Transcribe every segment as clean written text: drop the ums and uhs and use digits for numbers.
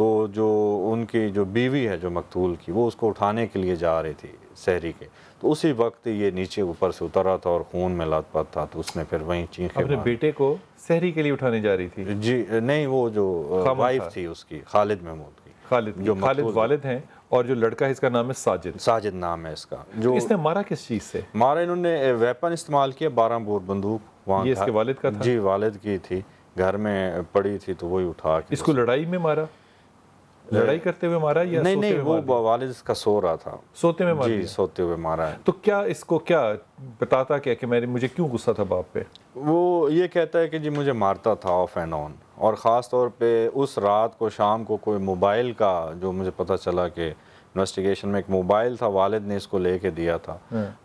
تو جو ان کی جو بیوی ہے جو مقتول کی، وہ اس کو اٹھانے کے لیے جا رہی تھی سحری کے، تو اسی وقت یہ نیچے اوپر سے اترا تھا اور خون میں لت پت تھا، تو اس نے پھر وہیں چیخے اپنے بیٹے کو سحری کے لیے اٹھانے جا رہی تھی؟ جی نہیں، وہ جو وائف تھی اس کی، خالد محمود کی، خالد والد ہیں، اور جو لڑکا ہے اس کا نام ہے ساجد نام ہے اس کا۔ جو اس نے مارا کس چیز سے؟ مارا انہوں نے ویپن استعمال کیا، 12 بور بندوق، وہاں یہ اس کے والد کا تھا؟ جی والد کی تھی، گھر میں پڑی تھی تو وہی اٹھا کے۔ اس کو لڑائی میں مارا، لڑائی کرتے ہوئے مارا یا نہیں نہیں، وہ والد اس کا سو رہا تھا، سوتے میں مارا؟ جی سوتے ہوئے مارا ہے۔ تو کیا اس کو کیا بتاتا کیا کہ مجھے کیوں غصہ تھا باپ پہ؟ وہ یہ کہتا ہے کہ جی مجھے مارتا تھا آف اینڈ آن، اور خاص طور پہ اس رات کو شام کو کوئی موبائل کا، جو مجھے پتہ چلا کہ انویسٹیگیشن میں ایک موبائل تھا، والد نے اس کو لے کے دیا تھا،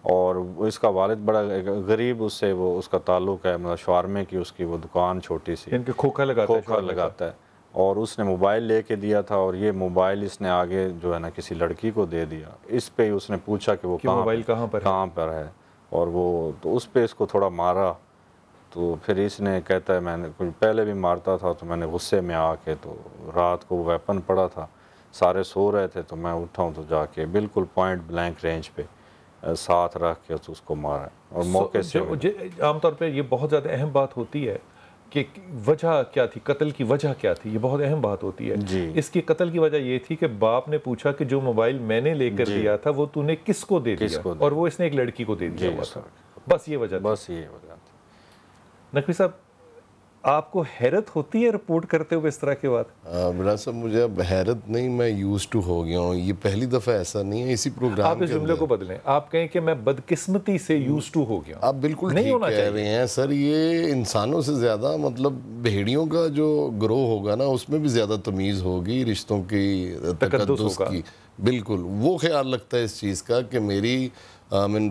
اور اس کا والد بڑا غریب، اس سے وہ اس کا تعلق ہے، مطلب شوارمے کی اس کی وہ دکان چھوٹی سی، ان کے کھوکھا لگاتا ہے، اور اس نے موبائل لے کے دیا تھا، اور یہ موبائل اس نے آگے جو ہے نا کسی لڑکی کو دے دیا۔ اس پہ اس نے پوچھا کہ وہ موبائل کہاں پر ہے، اور وہ تو اس پہ اس کو تھوڑا مارا، تو پھر اس نے کہتا ہے میں نے کچھ پہلے بھی مارتا تھا، تو میں نے غصے میں آ کے، تو رات کو ویپن پڑا تھا، سارے سو رہے تھے، تو میں اٹھا ہوں تو جا کے بالکل پوائنٹ بلینک رینج پہ ساتھ رکھ کے اس کو مارا، اور موقع سے عام طور پہ یہ بہت زیادہ اہم بات ہوتی ہے کہ وجہ کیا تھی، قتل کی وجہ کیا تھی، یہ بہت اہم بات ہوتی ہے جی۔ اس کی قتل کی وجہ یہ تھی کہ باپ نے پوچھا کہ جو موبائل میں نے لے کر دیا تھا وہ تو نے کس کو دے دیا، اور وہ اس نے ایک لڑکی کو دے دیا ہوا تھا، بس یہ وجہ تھی۔ نقوی صاحب، آپ کو حیرت ہوتی ہے رپورٹ کرتے ہوئے اس طرح کی بات؟ بلا صاحب مجھے اب حیرت نہیں، میں یوز ٹو ہو گیا ہوں، یہ پہلی دفعہ ایسا نہیں ہے اسی پروگرام۔ آپ اس جملے کو بدلیں، آپ کہیں کہ میں بدقسمتی سے یوز ٹو ہو گیا ہوں۔ آپ بالکل ٹھیک کہہ رہے ہیں سر، یہ انسانوں سے زیادہ مطلب بھیڑیوں کا جو گروہ ہوگا نا، اس میں بھی زیادہ تمیز ہوگی، رشتوں کی تقدس کی، بالکل وہ خیال لگتا ہے اس چیز کا کہ میری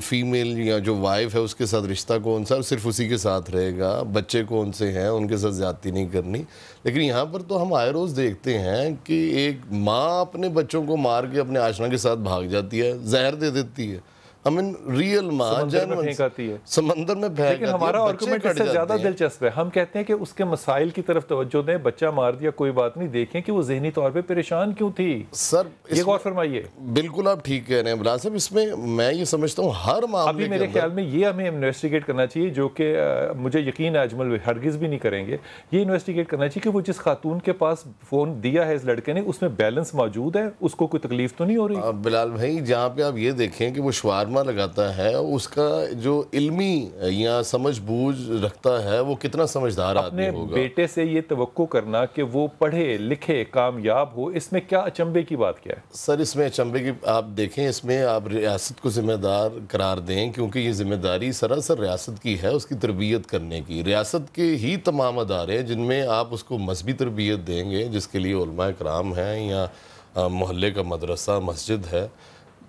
فیمیل یا جو وائف ہے اس کے ساتھ رشتہ کون سا، صرف اسی کے ساتھ رہے گا، بچے کون سے ہیں ان کے ساتھ زیادتی نہیں کرنی۔ لیکن یہاں پر تو ہم آئے روز دیکھتے ہیں کہ ایک ماں اپنے بچوں کو مار کے اپنے آشنا کے ساتھ بھاگ جاتی ہے، زہر دے دیتی ہے، ریئل ماں سمندر میں پھینک آتی ہے، سمندر میں پھینک آتی ہے۔ لیکن ہمارا آرگومنٹ اس سے زیادہ دلچسپ ہے، ہم کہتے ہیں کہ اس کے مسائل کی طرف توجہ دیں، بچہ مار دیا کوئی بات نہیں، دیکھیں کہ وہ ذہنی طور پہ پریشان کیوں تھی۔ سر یہ غور فرمائیے۔ بالکل آپ ٹھیک کہہ رہے ہیں بلا صاحب، اس میں میں یہ سمجھتا ہوں ہر معاملے ابھی میرے خیال میں یہ ہمیں انویسٹیگیٹ کرنا چاہیے، جو کہ مجھے یقین ہے اجمل ہرگز بھی نہیں کریں گے، یہ انویسٹیگیٹ کرنا چاہیے کہ وہ جس خاتون کے پاس فون دیا ہے اس لڑکے نے، اس میں بیلنس موجود ہے، اس کو کوئی تکلیف تو نہیں ہو رہی؟ بلال بھائی جہاں پہ آپ یہ دیکھیں کہ وہ شوارما لگاتا ہے، اس کا جو علمی یا سمجھ بوجھ رکھتا ہے وہ کتنا سمجھدار آدمی ہوگا۔ اپنے بیٹے سے یہ توقع کرنا کہ وہ پڑھے لکھے کامیاب ہو، اس میں کیا اچنبے کی بات کیا ہے؟ سر اس میں اچنبے کی آپ دیکھیں، اس میں آپ ریاست کو ذمہ دار قرار دیں، کیونکہ یہ ذمہ داری سراسر ریاست کی ہے، اس کی تربیت کرنے کی۔ ریاست کے ہی تمام ادارے جن میں آپ اس کو مذہبی تربیت دیں گے، جس کے لیے علماء کرام ہیں یا محلے کا مدرسہ مسجد ہے،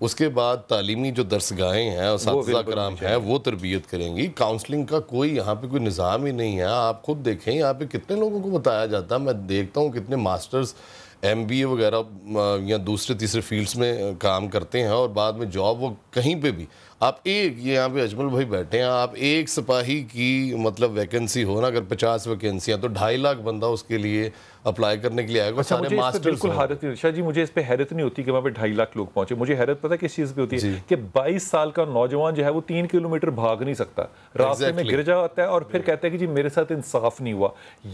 اس کے بعد تعلیمی جو درسگاہیں ہیں، اساتذہ کرام ہیں، وہ تربیت کریں گی۔ کاؤنسلنگ کا کوئی یہاں پہ کوئی نظام ہی نہیں ہے۔ آپ خود دیکھیں یہاں پہ کتنے لوگوں کو بتایا جاتا ہے، میں دیکھتا ہوں کتنے ماسٹرز ایم بی اے وغیرہ یا دوسرے تیسرے فیلڈز میں کام کرتے ہیں، اور بعد میں جاب وہ کہیں پہ بھی آپ ایک یہاں پہ اجمل بھائی بیٹھے ہیں، آپ ایک سپاہی کی مطلب ویکنسی ہو نا، اگر 50 ویکنسیاں تو 2.5 لاکھ بندہ اس کے لیے اپلائی کرنے کے لیے آئے گا، سارے ماسٹرز۔ بالکل حیرت نہیں، شاہ جی مجھے اس پہ حیرت نہیں ہوتی کہ وہاں پہ 2.5 لاکھ لوگ پہنچے، مجھے حیرت پتہ کس چیز پہ ہوتی ہے کہ 22 سال کا نوجوان جو ہے وہ 3 کلومیٹر بھاگ نہیں سکتا، راستے میں گر جاتا ہے اور پھر کہتا ہے کہ جی میرے ساتھ انصاف نہیں ہوا۔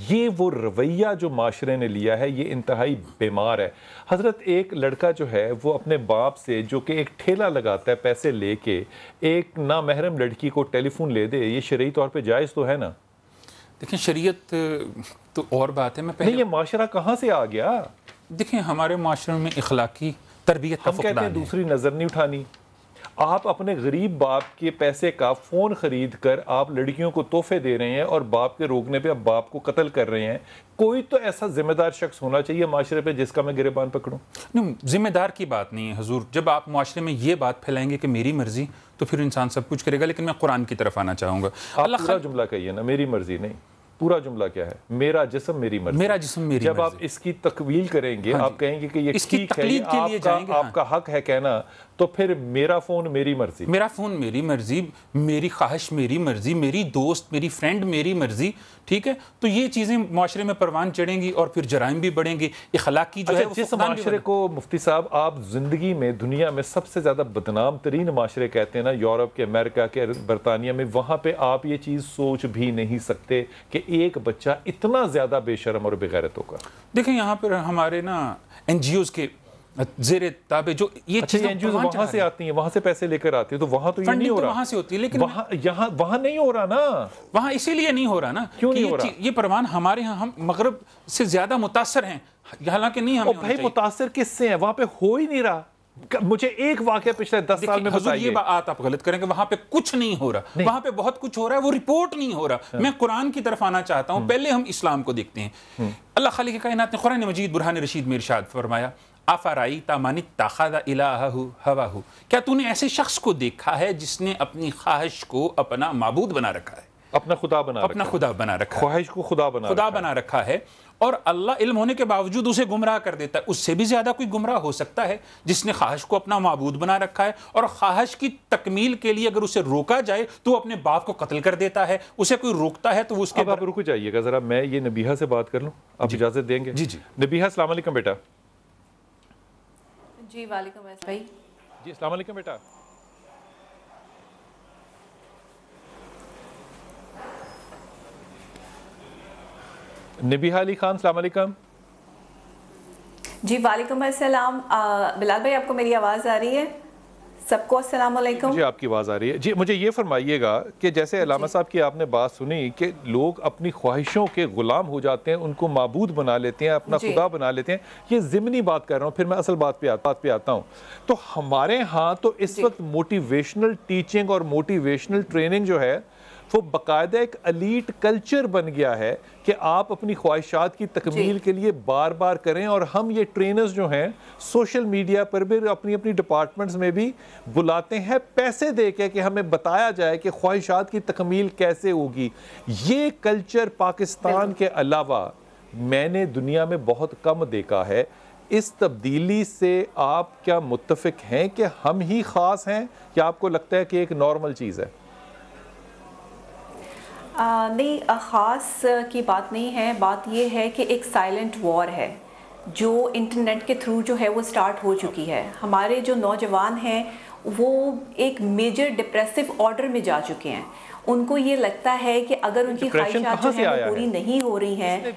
یہ وہ رویہ جو معاشرے نے لیا ہے، یہ انتہائی بیمار ہے۔ حضرت ایک لڑکا جو ہے وہ اپنے باپ سے، جو کہ ایک ٹھیلا لگاتا ہے، پیسے لے کے ایک نامحرم لڑکی کو ٹیلی فون لے دے، یہ شرعی طور پہ جائز تو ہے نا؟ دیکھیں شریعت تو اور بات ہے، میں پہلے نہیں یہ معاشرہ کہاں سے آ گیا؟ دیکھیں ہمارے معاشرے میں اخلاقی تربیت کا ہم کہتے ہیں دوسری نظر نہیں اٹھانی۔ آپ اپنے غریب باپ کے پیسے کا فون خرید کر آپ لڑکیوں کو تحفے دے رہے ہیں، اور باپ کے روکنے پہ اب باپ کو قتل کر رہے ہیں۔ کوئی تو ایسا ذمہ دار شخص ہونا چاہیے معاشرے پہ جس کا میں گریبان پکڑوں۔ نہیں، ذمہ دار کی بات نہیں ہے حضور، جب آپ معاشرے میں یہ بات پھیلائیں گے کہ میری مرضی، تو پھر انسان سب کچھ کرے گا۔ لیکن میں قرآن کی طرف آنا چاہوں گا۔ اللہ پورا جملہ کہیے نا، میری مرضی نہیں۔ پورا جملہ کیا ہے؟ میرا جسم میری مرضی. میرا جسم میری جب آپ مرضی. اس کی تکویل کریں گے, آپ کہیں گے کہ یہ اس کی ٹھیک ہے, تقلید کے لیے جائیں گے, آپ کا حق ہے کہنا, تو پھر میرا فون میری مرضی, میرا فون میری مرضی, میری خواہش میری مرضی, میری دوست میری فرینڈ میری مرضی, ٹھیک ہے. تو یہ چیزیں معاشرے میں پروان چڑھیں گی اور پھر جرائم بھی بڑھیں گے, اخلاقی جو ہے وہ جس معاشرے کو مفتی صاحب آپ زندگی میں دنیا میں سب سے زیادہ بدنام ترین معاشرے کہتے ہیں نا, یورپ کے, امریکہ کے, برطانیہ میں, وہاں پہ آپ یہ چیز سوچ بھی نہیں سکتے کہ ایک بچہ اتنا زیادہ بے شرم اور بے غیرت ہوگا. دیکھیں یہاں پر ہمارے نا این جی اوز کے زیر تابع جو یہ چیزیں وہاں سے آتی ہیں, وہاں سے پیسے لے کر آتی ہیں, تو وہاں تو یہ نہیں ہو رہا, وہاں سے ہوتی ہے, لیکن وہاں نہیں ہو رہا نا. وہاں اسی لیے نہیں ہو رہا نا, کیوں نہیں ہو رہا؟ یہ پروان ہمارے ہاں, ہم مغرب سے زیادہ متاثر ہیں, حالانکہ نہیں ہمیں بھائی متاثر کس سے ہیں؟ وہاں پہ ہو ہی نہیں رہا. مجھے ایک واقعہ پچھلے 10 سال میں بتائیے. یہ بات آپ غلط کریں کہ وہاں پہ کچھ نہیں ہو رہا, وہاں پہ بہت کچھ ہو رہا ہے, وہ رپورٹ نہیں ہو رہا. میں قرآن کی طرف آنا چاہتا ہوں. پہلے ہم اسلام کو دیکھتے ہیں. اللہ خالق کائنات نے قرآن مجید برہان رشید میں ارشاد فرمایا, افرأیت من اتخذ الہہ ہواہ, کیا تو نے ایسے شخص کو دیکھا ہے جس نے اپنی خواہش کو اپنا معبود بنا رکھا ہے, اپنا خدا بنا رکھا ہے, خواہش کو خدا بنا رکھا ہے, اور اللہ علم ہونے کے باوجود اسے گمراہ کر دیتا ہے. اس سے بھی زیادہ کوئی گمراہ ہو سکتا ہے جس نے خواہش کو اپنا معبود بنا رکھا ہے, اور خواہش کی تکمیل کے لیے اگر اسے روکا جائے تو اپنے باپ کو قتل کر دیتا ہے. اسے کوئی روکتا ہے تو وہ اس کے... اب آپ رکو جائیے گا ذرا, میں یہ نبیہہ سے بات کر لوں, آپ اجازت دیں گے؟ جی جی. نبیہہ السلام علیکم بیٹا. جی وعلیکم السلام بھائی. جی السلام علیکم بیٹا. نبیہہ علی خان السلام علیکم. جی وعلیکم السلام. بلال بھائی آپ کو میری آواز آ رہی ہے؟ سب کو السلام علیکم. مجھے آپ کی آواز آ رہی ہے. جی مجھے یہ فرمائیے گا کہ جیسے علامہ صاحب کی آپ نے بات سنی کہ لوگ اپنی خواہشوں کے غلام ہو جاتے ہیں, ان کو معبود بنا لیتے ہیں, اپنا خدا بنا لیتے ہیں. یہ ضمنی بات کر رہا ہوں, پھر میں اصل بات پہ آتا ہوں. تو ہمارے ہاں تو اس وقت موٹیویشنل ٹیچنگ اور موٹیویشنل ٹریننگ جو ہے وہ باقاعدہ ایک الیٹ کلچر بن گیا ہے کہ آپ اپنی خواہشات کی تکمیل کے لیے بار بار کریں. اور ہم یہ ٹرینرز جو ہیں سوشل میڈیا پر بھی اپنی ڈپارٹمنٹس میں بھی بلاتے ہیں پیسے دے کے کہ ہمیں بتایا جائے کہ خواہشات کی تکمیل کیسے ہوگی. یہ کلچر پاکستان کے علاوہ میں نے دنیا میں بہت کم دیکھا ہے. اس تبدیلی سے آپ کیا متفق ہیں کہ ہم ہی خاص ہیں, یا آپ کو لگتا ہے کہ ایک نارمل چیز ہے؟ نہیں, خاص کی بات نہیں ہے. بات یہ ہے کہ ایک سائلنٹ وار ہے جو انٹرنیٹ کے تھرو جو ہے وہ سٹارٹ ہو چکی ہے. ہمارے جو نوجوان ہیں وہ ایک میجر ڈپریسو آرڈر میں جا چکے ہیں. ان کو یہ لگتا ہے کہ اگر ان کی خواہشات جو ہیں وہ پوری نہیں ہو رہی ہیں,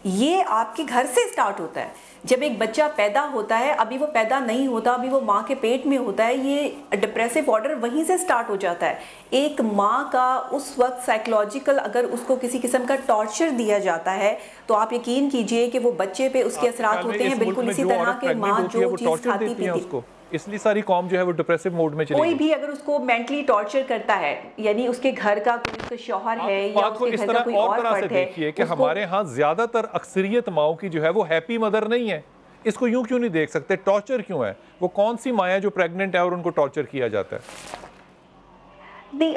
یہ آپ کے گھر سے سٹارٹ ہوتا ہے. جب ایک بچہ پیدا ہوتا ہے, ابھی وہ پیدا نہیں ہوتا, ابھی وہ ماں کے پیٹ میں ہوتا ہے, یہ ڈپریسو آرڈر وہیں سے سٹارٹ ہو جاتا ہے. ایک ماں کا اس وقت سائیکولوجیکل اگر اس کو کسی قسم کا ٹارچر دیا جاتا ہے تو آپ یقین کیجئے کہ وہ بچے پہ اس کے اثرات ہوتے ہیں بالکل اسی طرح کہ ماں جو چیز کھاتی پیتی, اس لیے ساری قوم جو ہے وہ ڈپریسو موڈ میں چلی گئی. کوئی بھی اگر اس کو مینٹلی ٹارچر کرتا ہے, یعنی اس کے گھر کا کوئی اس کا شوہر ہے یا اس کے گھر کا کوئی اور فرد ہے, دیکھیے کہ ہمارے ہاں زیادہ تر اکثریت ماؤں کی جو ہے وہ ہیپی مدر نہیں ہے. اس کو یوں کیوں نہیں دیکھ سکتے؟ ٹارچر کیوں ہے؟ وہ کون سی ماں ہے جو پریگننٹ ہے اور ان کو ٹارچر کیا جاتا ہے؟ نہیں,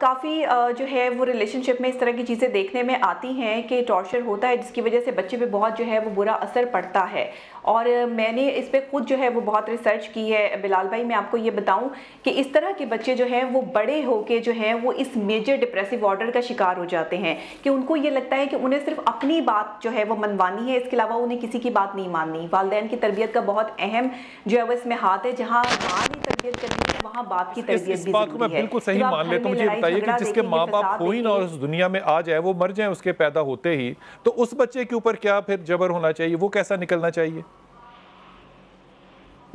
کافی جو ہے وہ ریلیشن شپ میں اس طرح کی چیزیں دیکھنے میں آتی ہیں کہ ٹارچر ہوتا ہے جس کی وجہ سے بچے پہ بہت جو ہے وہ برا اثر پڑتا ہے. اور میں نے اس پہ خود جو ہے وہ بہت ریسرچ کی ہے بلال بھائی. میں آپ کو یہ بتاؤں کہ اس طرح کے بچے جو ہیں وہ بڑے ہو کے جو ہیں وہ اس میجر ڈپریسو آرڈر کا شکار ہو جاتے ہیں کہ ان کو یہ لگتا ہے کہ انہیں صرف اپنی بات جو ہے وہ منوانی ہے, اس کے علاوہ انہیں کسی کی بات نہیں ماننی. والدین کی تربیت کا بہت اہم جو ہے وہ اس میں ہاتھ ہے. جہاں ماں نے تربیت کرنی ہے وہاں باپ کی تربیت بھی ضروری ہے. اس بات کو میں بالکل صحیح مان لیتا ہوں. مجھے بتائیے کہ جس کے ماں باپ ہو ہی نہ اور اس دنیا میں آ جائے, وہ مر جائیں اس کے پیدا ہوتے ہی, تو اس بچے کے اوپر کیا پھر جبر ہونا چاہیے؟ وہ کیسا نکلنا چاہیے؟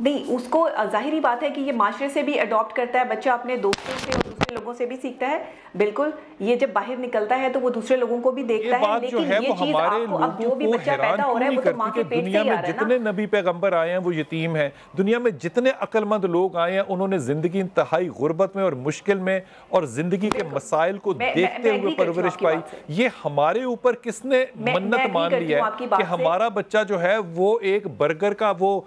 نہیں, اس کو ظاہری بات ہے کہ یہ معاشرے سے بھی اڈاپٹ کرتا ہے بچہ, اپنے دوستوں سے اور دوسرے لوگوں سے بھی سیکھتا ہے. بالکل, یہ جب باہر نکلتا ہے تو وہ دوسرے لوگوں کو بھی دیکھتا ہے. لیکن یہ چیز آپ کو اب جو بھی بچہ پیدا ہو رہا ہے وہ تو ماں کے پیٹ سے ہی آ رہا ہے نا. جتنے نبی پیغمبر آئے ہیں وہ یتیم ہیں. دنیا میں جتنے عقل مند لوگ آئے ہیں انہوں نے زندگی انتہائی غربت میں اور مشکل میں اور زندگی کے مسائل کو دیکھتے ہوئے پرورش پائی. یہ ہمارے اوپر کس نے منت مان لی ہے کہ ہمارا بچہ جو ہے وہ ایک برگر کا وہ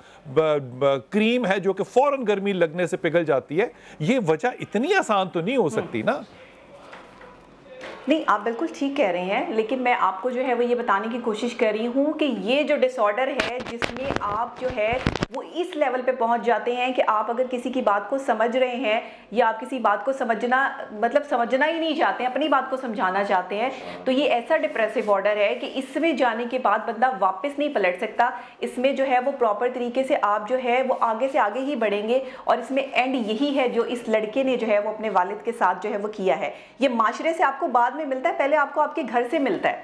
کریم ہے جو کہ فوراً گرمی لگنے سے پگھل جاتی ہے. یہ وجہ اتنی آسان تو نہیں ہو سکتی نا. نہیں، آپ بالکل ٹھیک کہہ رہے ہیں، لیکن میں آپ کو جو ہے وہ یہ بتانے کی کوشش کر رہی ہوں کہ یہ جو ڈس آرڈر ہے جس میں آپ جو ہے وہ اس لیول پہ پہنچ جاتے ہیں کہ آپ اگر کسی کی بات کو سمجھ رہے ہیں یا آپ کسی بات کو سمجھنا ہی نہیں چاہتے ہیں، اپنی بات کو سمجھانا چاہتے ہیں، تو یہ ایسا ڈپریسو آرڈر ہے کہ اس میں جانے کے بعد بندہ واپس نہیں پلٹ سکتا. اس میں جو ہے وہ پراپر طریقے سے آپ جو ہے وہ آگے سے آگے ہی بڑھیں گے، اور اس میں اینڈ یہی ہے جو اس لڑکے نے جو ہے وہ اپنے والد کے ساتھ جو ہے وہ کیا ہے. یہ معاشرے سے آپ کو بعد میں ملتا ہے، پہلے آپ کو آپ کے گھر سے ملتا ہے.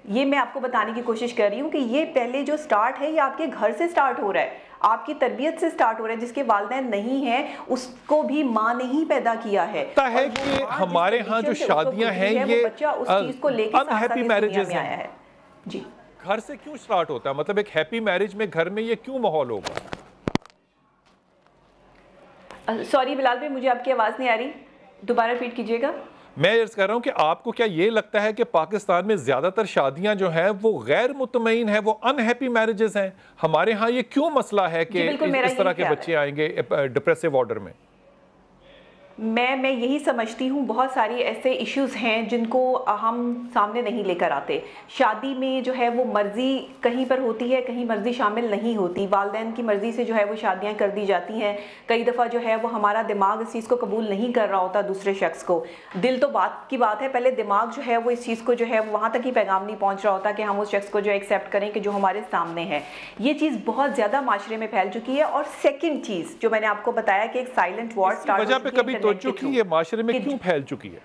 یہ میں آپ کو بتانے کی کوشش کر رہی ہوں کہ یہ پہلے جو سٹارٹ ہے یہ آپ کے گھر سے سٹارٹ ہو رہا ہے، آپ کی تربیت سے سٹارٹ ہو رہا ہے. جس کے والدین نہیں ہیں اس کو بھی ماں نے ہی پیدا کیا ہے. ہے کہ ہمارے ہاں جو شادیاں ہیں یہ اس چیز کو لے کے انہیپی میرجز ہیں. آیا ہے. جی، گھر سے کیوں سٹارٹ ہوتا ہے؟ مطلب ایک ہیپی میرج میں گھر میں یہ کیوں ماحول ہوگا؟ سوری بلال بھائی، مجھے آپ کی آواز نہیں آ رہی، دوبارہ ریپیٹ کیجیے گا. میں عرض کر رہا ہوں کہ آپ کو کیا یہ لگتا ہے کہ پاکستان میں زیادہ تر شادیاں جو ہیں وہ غیر مطمئن ہیں، وہ انہیپی میرجز ہیں؟ ہمارے ہاں یہ کیوں مسئلہ ہے کہ اس طرح کے بچے آئیں گے ڈپریسو آرڈر میں؟ میں یہی سمجھتی ہوں بہت ساری ایسے ایشوز ہیں جن کو ہم سامنے نہیں لے کر آتے. شادی میں جو ہے وہ مرضی کہیں پر ہوتی ہے، کہیں مرضی شامل نہیں ہوتی. والدین کی مرضی سے جو ہے وہ شادیاں کر دی جاتی ہیں. کئی دفعہ جو ہے وہ ہمارا دماغ اس چیز کو قبول نہیں کر رہا ہوتا دوسرے شخص کو. دل تو بات کی بات ہے، پہلے دماغ جو ہے وہ اس چیز کو جو ہے وہاں تک ہی پیغام نہیں پہنچ رہا ہوتا کہ ہم اس شخص کو جو ایکسیپٹ کریں کہ جو ہمارے سامنے ہے. یہ چیز بہت زیادہ معاشرے میں پھیل چکی ہے. اور سیکنڈ چیز جو میں نے آپ کو بتایا کہ ایک سائلنٹ وار سٹارٹ وجہ پہ کبھی توجہ کی یہ معاشرے میں کیوں پھیل چکی ہے؟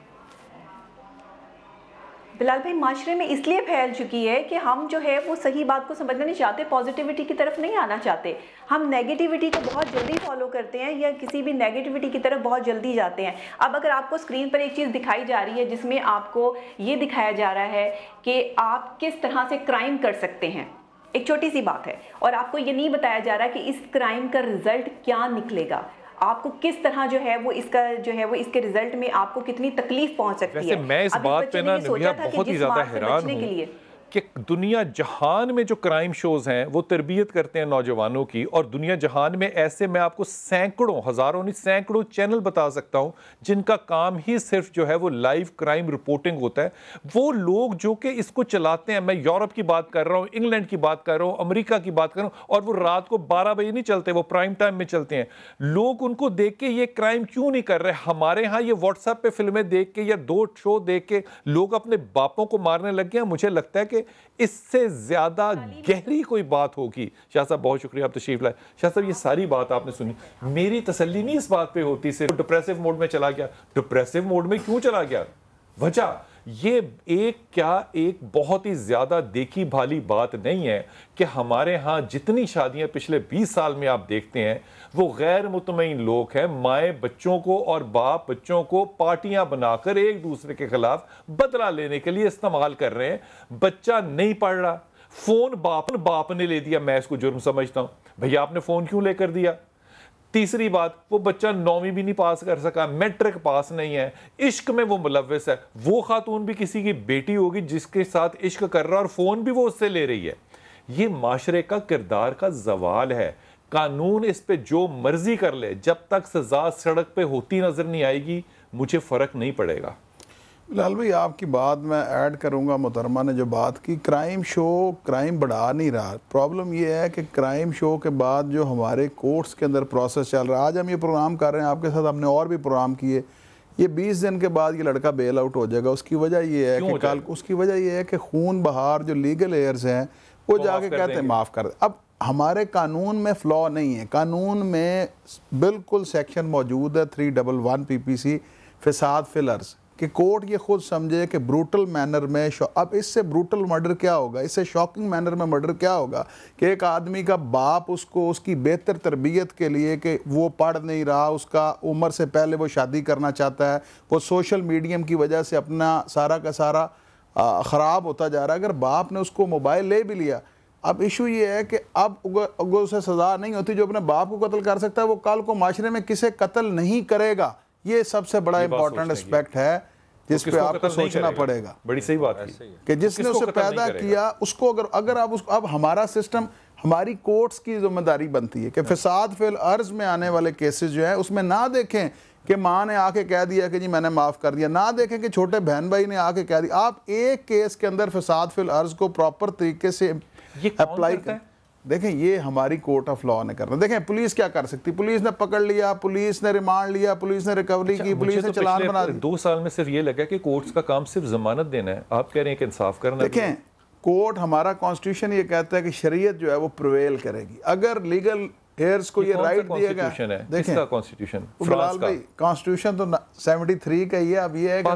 بلال بھائی، معاشرے میں اس لیے پھیل چکی ہے کہ ہم جو ہے وہ صحیح بات کو سمجھنا نہیں چاہتے، پازیٹیوٹی کی طرف نہیں آنا چاہتے. ہم نیگیٹیوٹی کو بہت جلدی فالو کرتے ہیں یا کسی بھی نیگیٹیوٹی کی طرف بہت جلدی جاتے ہیں. اب اگر آپ کو اسکرین پر ایک چیز دکھائی جا رہی ہے جس میں آپ کو یہ دکھایا جا رہا ہے کہ آپ کس طرح سے کرائم کر سکتے ہیں، ایک چھوٹی سی بات ہے، اور آپ کو یہ نہیں بتایا جا رہا کہ اس کرائم کا رزلٹ کیا نکلے گا، آپ کو کس طرح جو ہے وہ اس کا جو ہے وہ اس کے رزلٹ میں آپ کو کتنی تکلیف پہنچ سکتی ہے. ویسے میں اس بات پہ نا نبیہ بہت ہی زیادہ حیران ہوں کہ دنیا جہان میں جو کرائم شوز ہیں وہ تربیت کرتے ہیں نوجوانوں کی، اور دنیا جہان میں ایسے میں آپ کو سینکڑوں، ہزاروں نہیں سینکڑوں چینل بتا سکتا ہوں جن کا کام ہی صرف جو ہے وہ لائیو کرائم رپورٹنگ ہوتا ہے. وہ لوگ جو کہ اس کو چلاتے ہیں، میں یورپ کی بات کر رہا ہوں، انگلینڈ کی بات کر رہا ہوں، امریکہ کی بات کر رہا ہوں، اور وہ رات کو 12 بجے نہیں چلتے، وہ پرائم ٹائم میں چلتے ہیں. لوگ ان کو دیکھ کے یہ کرائم کیوں نہیں کر رہے؟ ہمارے ہاں یہ واٹس ایپ پہ فلمیں دیکھ کے یا 2 شو دیکھ کے لوگ اپنے باپوں کو مارنے لگ گئے ہیں. مجھے لگتا ہے کہ اس سے زیادہ گہری کوئی بات ہوگی. شاہ صاحب بہت شکریہ، آپ تشریف لائے. شاہ صاحب یہ ساری بات آپ نے سنی، میری تسلی نہیں اس بات پہ ہوتی صرف ڈپریسو موڈ میں چلا گیا. ڈپریسو موڈ میں کیوں چلا گیا؟ وجہ یہ ایک بہت ہی زیادہ دیکھی بھالی بات نہیں ہے کہ ہمارے ہاں جتنی شادیاں پچھلے 20 سال میں آپ دیکھتے ہیں وہ غیر مطمئن لوگ ہیں. مائیں بچوں کو اور باپ بچوں کو پارٹیاں بنا کر ایک دوسرے کے خلاف بدلہ لینے کے لیے استعمال کر رہے ہیں. بچہ نہیں پڑھ رہا، فون باپ نے لے دیا، میں اس کو جرم سمجھتا ہوں. بھیا آپ نے فون کیوں لے کر دیا؟ تیسری بات، وہ بچہ 9ویں بھی نہیں پاس کر سکا، میٹرک پاس نہیں ہے، عشق میں وہ ملوث ہے. وہ خاتون بھی کسی کی بیٹی ہوگی جس کے ساتھ عشق کر رہا اور فون بھی وہ اس سے لے رہی ہے. یہ معاشرے کا کردار کا زوال ہے. قانون اس پہ جو مرضی کر لے، جب تک سزا سڑک پہ ہوتی نظر نہیں آئے گی مجھے فرق نہیں پڑے گا. لال بھائی آپ کی بات میں ایڈ کروں گا. محترمہ نے جو بات کی، کرائم شو کرائم بڑھا نہیں رہا. پرابلم یہ ہے کہ کرائم شو کے بعد جو ہمارے کورٹس کے اندر پروسیس چل رہا ہے، آج ہم یہ پروگرام کر رہے ہیں آپ کے ساتھ، ہم نے اور بھی پروگرام کیے، یہ 20 دن کے بعد یہ لڑکا بیل آؤٹ ہو جائے گا. اس کی وجہ یہ ہے کہ اس کی وجہ یہ ہے کہ خون بہار جو لیگل ایئرز ہیں وہ جا کے کہتے ہیں معاف کر دیں. اب ہمارے قانون میں فلا نہیں ہے، قانون میں بالکل سیکشن موجود ہے 311 PPC فساد فی الارض، کہ کورٹ یہ خود سمجھے کہ بروٹل مینر میں اب اس سے بروٹل مرڈر کیا ہوگا، اس سے شاکنگ مینر میں مرڈر کیا ہوگا کہ ایک آدمی کا باپ اس کو اس کی بہتر تربیت کے لیے کہ وہ پڑھ نہیں رہا، اس کا عمر سے پہلے وہ شادی کرنا چاہتا ہے، وہ سوشل میڈیم کی وجہ سے اپنا سارا کا سارا خراب ہوتا جا رہا ہے. اگر باپ نے اس کو موبائل لے بھی لیا، اب ایشو یہ ہے کہ اب اگر اسے سزا نہیں ہوتی، جو اپنے باپ کو قتل کر سکتا ہے وہ کل کو معاشرے میں کسے قتل نہیں کرے گا. یہ سب سے بڑا امپورٹنٹ اسپیکٹ ہے جس پہ آپ کو سوچنا پڑے گا. بڑی صحیح بات کہ جس نے اسے پیدا کیا اس کو اگر اب ہمارا سسٹم، ہماری کورٹس کی ذمہ داری بنتی ہے کہ فساد فی الارض میں آنے والے کیسز جو ہیں اس میں نہ دیکھیں کہ ماں نے آ کے کہہ دیا کہ جی میں نے معاف کر دیا، نہ دیکھیں کہ چھوٹے بہن بھائی نے آ کے کہہ دیا. آپ ایک کیس کے اندر فساد فی الارض کو پراپر طریقے سے اپلائی کریں. دیکھیں یہ ہماری کورٹ آف لاء نے کرنا. دیکھیں پولیس کیا کر سکتی؟ پولیس نے پکڑ لیا، پولیس نے ریمانڈ لیا، پولیس نے ریکوری کی، پولیس نے چلان بنا دیا. 2 سال میں صرف یہ لگا کہ کورٹس کا کام صرف ضمانت دینا ہے، آپ کہہ رہے ہیں کہ انصاف کرنا. دیکھیں کورٹ، ہمارا کانسٹیٹیوشن یہ کہتا ہے کہ شریعت جو ہے وہ پرویل کرے گی. اگر لیگل ایئرز کو یہ رائٹ دیا گیا، دیکھیں کانسٹیٹیوشن بلال بھائی کانسٹیٹیوشن تو 73 کا ہی ہے. اب یہ ہے کہ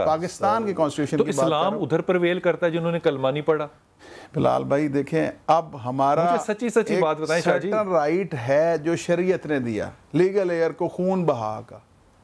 پاکستان کی کانسٹیٹیوشن تو اسلام ادھر پرویل کرتا ہے جنہوں نے کلمہ نہیں پڑھا. بلال بھائی دیکھیں اب ہمارا سچی بات بتائیں شاہ جی، رائٹ ہے جو شریعت نے دیا لیگل ایئر کو خون بہا کا،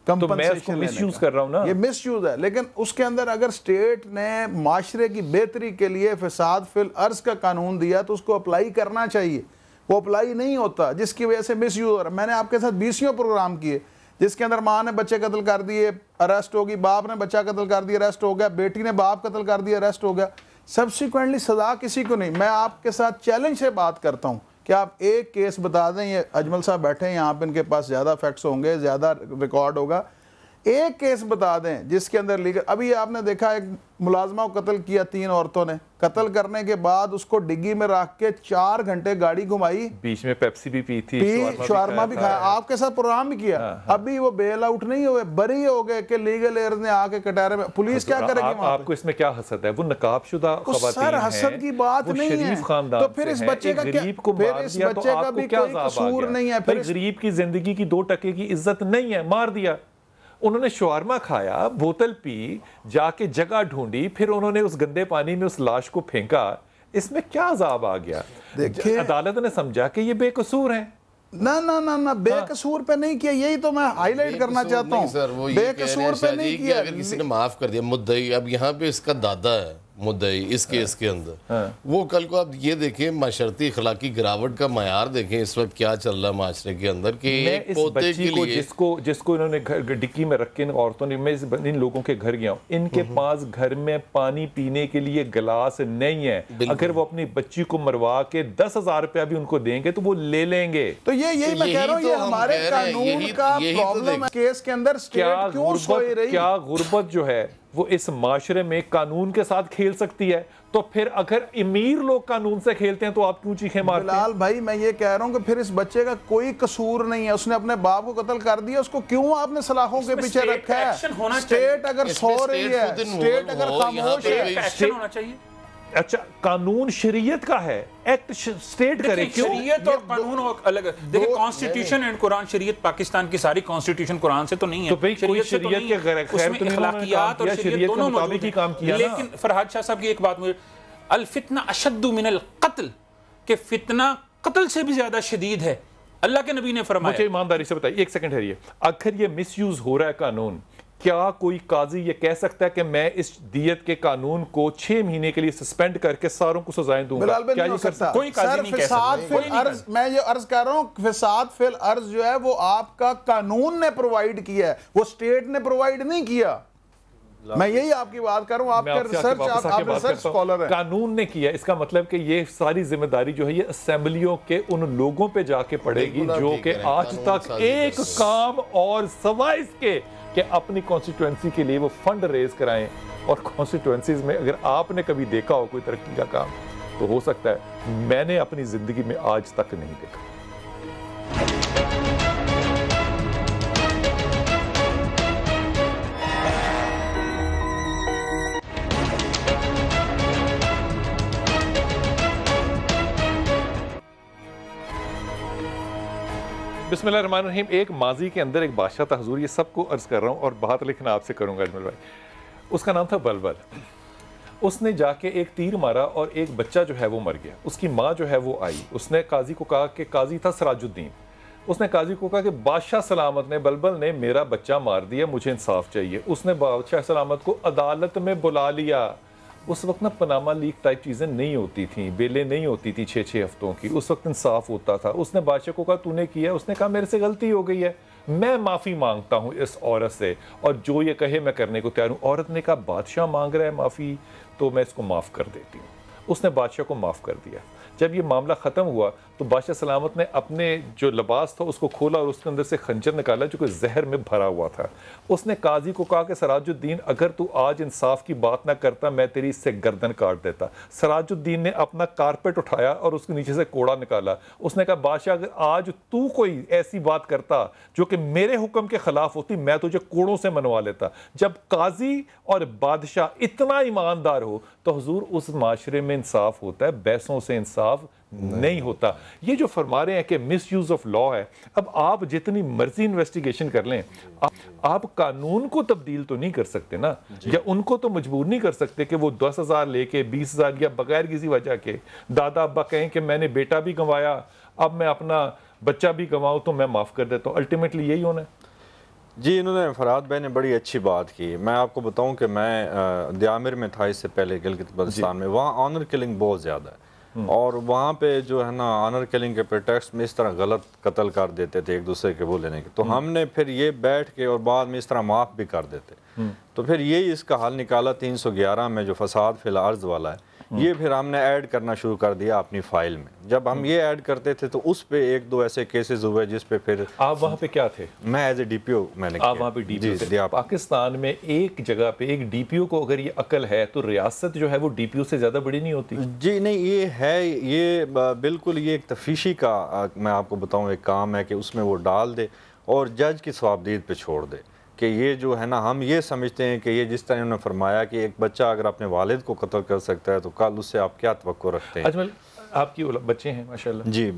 تو میں اس کو مس یوز کر رہا ہوں نا. یہ مس یوز ہے، لیکن اس کے اندر اگر اسٹیٹ نے معاشرے کی بہتری کے لیے فساد فی الارض کا قانون دیا تو اس کو اپلائی کرنا چاہیے. وہ اپلائی نہیں ہوتا، جس کی وجہ سے مس یوز ہو رہا ہے. میں نے آپ کے ساتھ 20 پروگرام کیے جس کے اندر ماں نے بچے قتل کر دیے، اریسٹ ہوگی، باپ نے بچہ قتل کر دیا، اریسٹ ہو گیا، بیٹی نے باپ قتل کر دیا، اریسٹ ہو گیا. سبسیکوینٹلی سزا کسی کو نہیں. میں آپ کے ساتھ چیلنج سے بات کرتا ہوں کہ آپ ایک کیس بتا دیں. یہ اجمل صاحب بیٹھے ہیں یہاں پہ، ان کے پاس زیادہ فیکٹس ہوں گے، زیادہ ریکارڈ ہوگا. ایک کیس بتا دیں جس کے اندر لیگل. ابھی آپ نے دیکھا ایک ملازمہ کو قتل کیا 3 عورتوں نے. قتل کرنے کے بعد اس کو ڈگی میں رکھ کے 4 گھنٹے گاڑی گھمائی، بیچ میں پیپسی بھی پی تھی، شوارما بھی کھایا، آپ کے ساتھ پروگرام بھی کیا. ابھی وہ بیل آؤٹ نہیں ہوئے، بری ہو گئے کہ لیگل ایئر نے آ کے کٹہرے میں. پولیس کیا کرے گی؟ آپ کو اس میں کیا حسد ہے؟ وہ نقاب شدہ خواتین ہیں، سر حسد کی بات نہیں ہے. تو پھر اس بچے کا غریب کو مار دیا تو آپ کو کیا قصور نہیں ہے؟ پھر غریب کی زندگی کی 2 ٹکے کی عزت نہیں ہے، مار دیا. انہوں نے شوارما کھایا، بوتل پی، جا کے جگہ ڈھونڈی، پھر انہوں نے اس گندے پانی میں اس لاش کو پھینکا. اس میں کیا عذاب آ گیا؟ عدالت نے سمجھا کہ یہ بے قصور ہیں. نہ بے قصور پہ نہیں کیا. یہی تو میں ہائی لائٹ کرنا چاہتا ہوں. بے قصور پہ نہیں کیا. اگر کسی نے معاف کر دیا مدعی، اب یہاں پہ اس کا دادا ہے مدعی اس کیس کے اندر، وہ کل کو آپ یہ دیکھیں معاشرتی اخلاقی گراوٹ کا معیار دیکھیں اس وقت کیا چل رہا ہے معاشرے کے اندر کہ ایک پوتے کے لیے جس کو انہوں نے ڈکی میں رکھ کے عورتوں نے، میں ان لوگوں کے گھر گیا ہوں، ان کے پاس گھر میں پانی پینے کے لیے گلاس نہیں ہے. اگر وہ اپنی بچی کو مروا کے 10,000 روپیہ بھی ان کو دیں گے تو وہ لے لیں گے. تو یہی میں کہہ رہا ہوں، یہ ہمارے قانون کا پرابلم ہے. کیس کے اندر اسٹیٹ کیوں سوئی رہی؟ کیا غربت جو ہے وہ اس معاشرے میں قانون کے ساتھ کھیل سکتی ہے؟ تو پھر اگر امیر لوگ قانون سے کھیلتے ہیں تو آپ کیوں چیخیں مارتے ہیں؟ بلال بھائی میں یہ کہہ رہا ہوں کہ پھر اس بچے کا کوئی قصور نہیں ہے. اس نے اپنے باپ کو قتل کر دیا، اس کو کیوں آپ نے سلاخوں کے پیچھے رکھا ہے؟ اسٹیٹ اگر سو رہی ہے، اسٹیٹ اگر خاموش ہے. اچھا قانون شریعت کا ہے، ایکٹ سٹیٹ کرے. شریعت اور قانون الگ ہے. دیکھیں کانسٹیٹیوشن اینڈ قرآن، شریعت پاکستان کی ساری کانسٹیٹیوشن قرآن سے تو نہیں ہے، تو بھئی کوئی شریعت کے غیر خیر تو نہیں، اخلاقیات اور شریعت کے مطابق ہی کام کیا. لیکن فرحاد شاہ صاحب کی ایک بات مجھے، الفتنہ اشد من القتل، کہ فتنہ قتل سے بھی زیادہ شدید ہے. اللہ کے نبی نے فرمایا. مجھے ایمانداری سے بتائیے، ایک سیکنڈ ہے، اگر یہ مس یوز ہو رہا ہے قانون، کیا کوئی قاضی یہ کہہ سکتا ہے کہ میں اس دیت کے قانون کو 6 مہینے کے لیے سسپینڈ کر کے ساروں کو سزائیں دوں گا؟ کیا یہ کر سکتا؟ کوئی قاضی نہیں کہہ سکتا. میں یہ عرض کر رہا ہوں فساد فی الارض جو ہے وہ آپ کا قانون نے پرووائیڈ کیا ہے، وہ اسٹیٹ نے پرووائیڈ نہیں کیا. میں یہی آپ کی بات کر رہا ہوں. آپ کا ریسرچ، آپ ریسرچ سکولر ہیں. قانون نے کیا، اس کا مطلب کہ یہ ساری ذمہ داری جو ہے یہ اسمبلیوں کے ان لوگوں پہ جا کے پڑے گی جو کہ آج تک ایک کام اور سوائے اس کے کہ اپنی کانسٹیٹوئنسی کے لیے وہ فنڈ ریز کرائیں. اور کانسٹیٹوئنسیز میں اگر آپ نے کبھی دیکھا ہو کوئی ترقی کا کام تو ہو سکتا ہے میں نے اپنی زندگی میں آج تک نہیں دیکھا. بسم اللہ الرحمن الرحیم. ایک ماضی کے اندر ایک بادشاہ تھا حضور، یہ سب کو عرض کر رہا ہوں اور بات لکھنا آپ سے کروں گا اجمل بھائی. اس کا نام تھا بلبل. اس نے جا کے ایک تیر مارا اور ایک بچہ جو ہے وہ مر گیا. اس کی ماں جو ہے وہ آئی، اس نے قاضی کو کہا کہ قاضی تھا سراج الدین. اس نے قاضی کو کہا کہ بادشاہ سلامت نے، بلبل نے میرا بچہ مار دیا، مجھے انصاف چاہیے. اس نے بادشاہ سلامت کو عدالت میں بلا لیا. اس وقت نا پناما لیک ٹائپ چیزیں نہیں ہوتی تھیں، بیلیں نہیں ہوتی تھی 6 ہفتوں کی. اس وقت انصاف ہوتا تھا. اس نے بادشاہ کو کہا تو نے کیا؟ اس نے کہا میرے سے غلطی ہو گئی ہے، میں معافی مانگتا ہوں اس عورت سے، اور جو یہ کہے میں کرنے کو تیار ہوں. عورت نے کہا بادشاہ مانگ رہا ہے معافی تو میں اس کو معاف کر دیتی ہوں. اس نے بادشاہ کو معاف کر دیا. جب یہ معاملہ ختم ہوا تو بادشاہ سلامت نے اپنے جو لباس تھا اس کو کھولا اور اس کے اندر سے خنجر نکالا جو کہ زہر میں بھرا ہوا تھا. اس نے قاضی کو کہا کہ سراج الدین اگر تو آج انصاف کی بات نہ کرتا میں تیری اس سے گردن کاٹ دیتا. سراج الدین نے اپنا کارپیٹ اٹھایا اور اس کے نیچے سے کوڑا نکالا. اس نے کہا بادشاہ اگر آج تو کوئی ایسی بات کرتا جو کہ میرے حکم کے خلاف ہوتی میں تجھے کوڑوں سے منوا لیتا. جب قاضی اور بادشاہ اتنا ایماندار ہو تو حضور اس معاشرے میں انصاف ہوتا ہے, بحثوں سے انصاف نہیں ہوتا. یہ جو فرما رہے ہیں کہ مس یوز آف لا ہے, اب آپ جتنی مرضی انویسٹیگیشن کر لیں آپ قانون کو تبدیل تو نہیں کر سکتے نا, یا ان کو تو مجبور نہیں کر سکتے کہ وہ 10,000 لے کے 20,000 یا بغیر کسی وجہ کے دادا ابا کہیں کہ میں نے بیٹا بھی گنوایا اب میں اپنا بچہ بھی گنواؤں تو میں معاف کر دیتا ہوں. الٹیمیٹلی یہی ہونا ہے. جی انہوں نے فرحات بھائی نے بڑی اچھی بات کی. میں آپ کو بتاؤں کہ میں دیامر میں تھا اس سے پہلے گلگت بلتستان میں, وہاں آنر کلنگ بہت زیادہ ہے اور وہاں پہ جو ہے نا آنر کلنگ کے پریٹیکسٹ میں اس طرح غلط قتل کر دیتے تھے ایک دوسرے کے وہ لینے کے, تو ہم نے پھر یہ بیٹھ کے اور بعد میں اس طرح معاف بھی کر دیتے. تو پھر یہی اس کا حل نکالا 311 میں جو فساد فی الارض والا ہے, یہ پھر ہم نے ایڈ کرنا شروع کر دیا اپنی فائل میں. جب ہم یہ ایڈ کرتے تھے تو اس پہ ایک دو ایسے کیسز ہوئے جس پہ پھر آپ وہاں پہ کیا تھے؟ میں ایز اے ڈی پی او میں نے آپ وہاں پہ ڈی پی او تھے. پاکستان میں ایک جگہ پہ ایک ڈی پی او کو اگر یہ عقل ہے تو ریاست جو ہے وہ ڈی پی او سے زیادہ بڑی نہیں ہوتی. جی نہیں, یہ ہے یہ بالکل یہ ایک تفتیشی کا میں آپ کو بتاؤں ایک کام ہے کہ اس میں وہ ڈال دے اور جج کی ثوابدید پہ چھوڑ دے کہ یہ جو ہے نا ہم یہ سمجھتے ہیں کہ یہ جس طرح انہوں نے فرمایا کہ ایک بچہ اگر اپنے والد کو قتل کر سکتا ہے تو کل اس سے آپ کیا توقع رکھتے ہیں. اجمل آپ کی بچے ہیں ماشاءاللہ, جی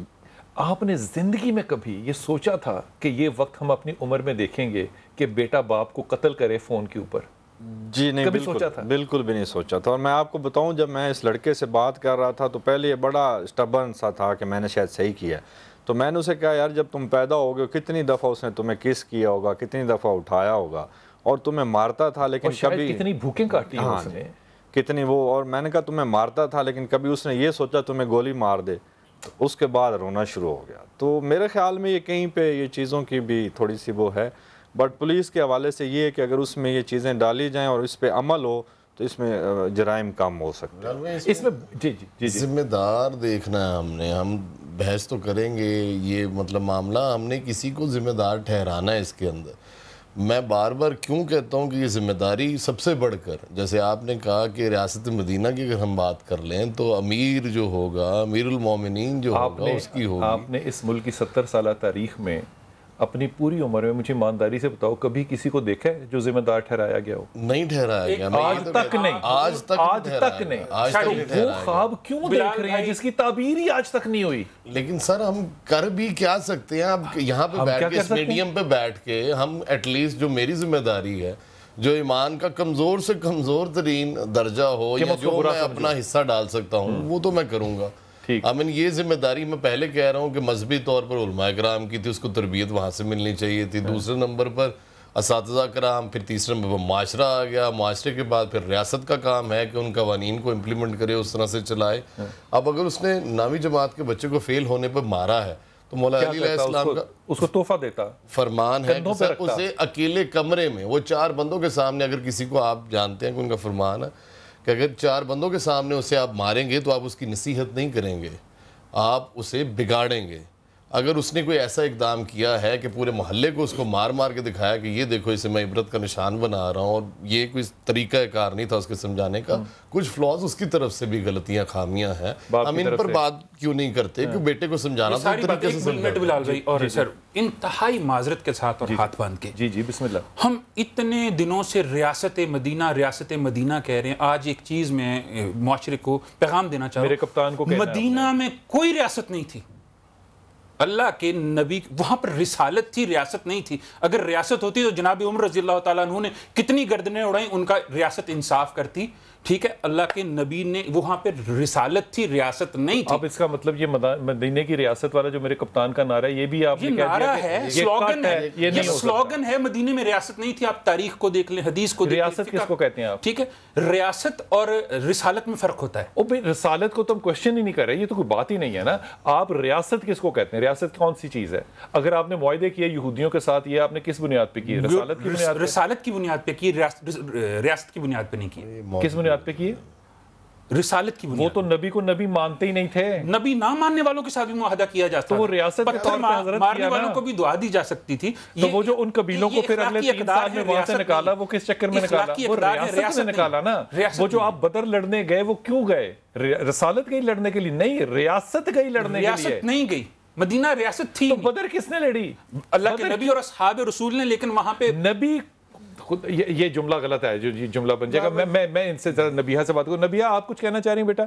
آپ نے زندگی میں کبھی یہ سوچا تھا کہ یہ وقت ہم اپنی عمر میں دیکھیں گے کہ بیٹا باپ کو قتل کرے فون کے اوپر؟ جی نہیں, کبھی سوچا تھا؟ بالکل بھی نہیں سوچا تھا. اور میں آپ کو بتاؤں جب میں اس لڑکے سے بات کر رہا تھا تو پہلے یہ بڑا اسٹبرن سا تھا کہ میں نے شاید صحیح کیا, تو میں نے اسے کہا یار جب تم پیدا ہوگے کتنی دفعہ اس نے تمہیں کس کیا ہوگا, کتنی دفعہ اٹھایا ہوگا اور تمہیں مارتا تھا لیکن کبھی کتنی بھوکیں کاٹی ہیں اس نے, کتنی وہ, اور میں نے کہا تمہیں مارتا تھا لیکن کبھی اس نے یہ سوچا تمہیں گولی مار دے, تو اس کے بعد رونا شروع ہو گیا. تو میرے خیال میں یہ کہیں پہ یہ چیزوں کی بھی تھوڑی سی وہ ہے, بٹ پولیس کے حوالے سے یہ ہے کہ اگر اس میں یہ چیزیں ڈالی جائیں اور اس پہ عمل ہو تو اس میں جرائم کم ہو سکتے ہیں. اس میں جی ذمہ دار دیکھنا ہے ہم نے, ہم بحث تو کریں گے یہ مطلب معاملہ, ہم نے کسی کو ذمہ دار ٹھہرانا ہے اس کے اندر. میں بار بار کیوں کہتا ہوں کہ یہ ذمہ داری سب سے بڑھ کر, جیسے آپ نے کہا کہ ریاست مدینہ کی اگر ہم بات کر لیں تو امیر جو ہوگا, امیر المومنین جو ہوگا اس کی ہوگی. آپ نے اس ملک کی 70 سالہ تاریخ میں اپنی پوری عمر میں مجھے ایمانداری سے بتاؤ کبھی کسی کو دیکھا ہے جو ذمہ دار ٹھہرایا گیا ہو؟ نہیں ٹھہرایا گیا, آج تک نہیں, آج تک نہیں. وہ خواب کیوں دیکھ رہے ہیں جس کی تعبیر ہی آج تک نہیں ہوئی؟ لیکن سر ہم کر بھی کیا سکتے ہیں, اب یہاں پہ بیٹھ کے اس میڈیم پہ بیٹھ کے ہم ایٹ لیسٹ جو میری ذمہ داری ہے, جو ایمان کا کمزور سے کمزور ترین درجہ ہو یا جو میں اپنا حصہ ڈال سکتا ہوں وہ تو میں کروں گا. آمین یہ ذمہ داری میں پہلے کہہ رہا ہوں کہ مذہبی طور پر علماء کرام کی تھی, اس کو تربیت وہاں سے ملنی چاہیے تھی. دوسرے نمبر پر اساتذہ کرام, پھر تیسرے نمبر پر معاشرہ آ گیا. معاشرے کے بعد پھر ریاست کا کام ہے کہ ان قوانین کو امپلیمنٹ کرے, اس طرح سے چلائے. اب اگر اس نے 9ویں جماعت کے بچے کو فیل ہونے پر مارا ہے تو مولا علی علیہ السلام کا اس کو تحفہ دیتا فرمان ہے کہ اسے اکیلے کمرے میں وہ 4 بندوں کے سامنے, اگر کسی کو آپ جانتے ہیں کہ ان کا فرمان ہے کہ اگر 4 بندوں کے سامنے اسے آپ ماریں گے تو آپ اس کی نصیحت نہیں کریں گے, آپ اسے بگاڑیں گے. اگر اس نے کوئی ایسا اقدام کیا ہے کہ پورے محلے کو اس کو مار مار کے دکھایا کہ یہ دیکھو اسے میں عبرت کا نشان بنا رہا ہوں, اور یہ کوئی طریقہ کار نہیں تھا اس کے سمجھانے کا, کچھ فلاز اس کی طرف سے بھی غلطیاں خامیاں ہیں, ہم ان پر بات کیوں نہیں کرتے کہ بیٹے کو سمجھانا تو طریقے سے سمجھانا. بلال بھائی اور سر انتہائی معذرت کے ساتھ اور ہاتھ باندھ کے, جی بسم اللہ, ہم اتنے دنوں سے ریاست مدینہ کہہ رہے ہیں. آج ایک چیز میں معاشرے کو پیغام دینا چاہوں, میرے کپتان کو کہنا ہے, مدینہ میں کوئی ریاست نہیں تھی. اللہ کے نبی وہاں پر رسالت تھی, ریاست نہیں تھی. اگر ریاست ہوتی تو جناب عمر رضی اللہ تعالیٰ عنہ نے کتنی گردنیں اڑائیں, ان کا ریاست انصاف کرتی. ٹھیک ہے, اللہ کے نبی نے وہاں پہ رسالت تھی, ریاست نہیں تھی. اب اس کا مطلب یہ مدینے کی ریاست والا جو میرے کپتان کا نعرہ ہے یہ بھی آپ نے کہہ دیا نعرہ ہے, سلوگن ہے, یہ سلوگن ہے. مدینے میں ریاست نہیں تھی. آپ تاریخ کو دیکھ لیں, حدیث کو دیکھ لیں. ریاست کس کو کہتے ہیں آپ؟ ٹھیک ہے, ریاست اور رسالت میں فرق ہوتا ہے. او بھئی رسالت کو تو ہم کوشچن ہی نہیں کر رہے, یہ تو کوئی بات ہی نہیں ہے نا. آپ ریاست کس کو کہتے ہیں؟ ریاست کون سی چیز ہے؟ اگر آپ نے معاہدے کیے یہودیوں کے ساتھ, یہ آپ نے کس بنیاد پہ کیے؟ رسالت کی بنیاد پہ؟ رسالت کی بنیاد پہ کی, ریاست کی بنیاد پہ نہیں کی. کس بنیاد پہ کیے؟ رسالت کی وہ بنیاد تو نبی کو نبی مانتے ہی نہیں تھے. نبی نہ ماننے والوں کے ساتھ بھی معاہدہ کیا جاتا تو وہ ریاست کے طور پہ حضرت مارنے کیا والوں نا. کو بھی دعا دی جا سکتی تھی. تو وہ جو ان قبیلوں کو پھر اگلے 3 سال میں وہاں سے نکالا وہ کس چکر میں نکالا؟ وہ ریاست میں نکالا نا. وہ جو آپ بدر لڑنے گئے وہ کیوں گئے؟ رسالت گئی لڑنے کے لیے نہیں, ریاست گئی لڑنے کے لیے. ریاست نہیں گئی, مدینہ ریاست تھی. تو بدر کس نے لڑی؟ اللہ کے نبی اور اصحاب رسول نے, لیکن وہاں پہ نبی خود. یہ جملہ غلط ہے جو جملہ بن جائے گا. میں ان سے ذرا نبیہ سے بات کروں. نبیہ آپ کچھ کہنا چاہ رہی ہیں بیٹا؟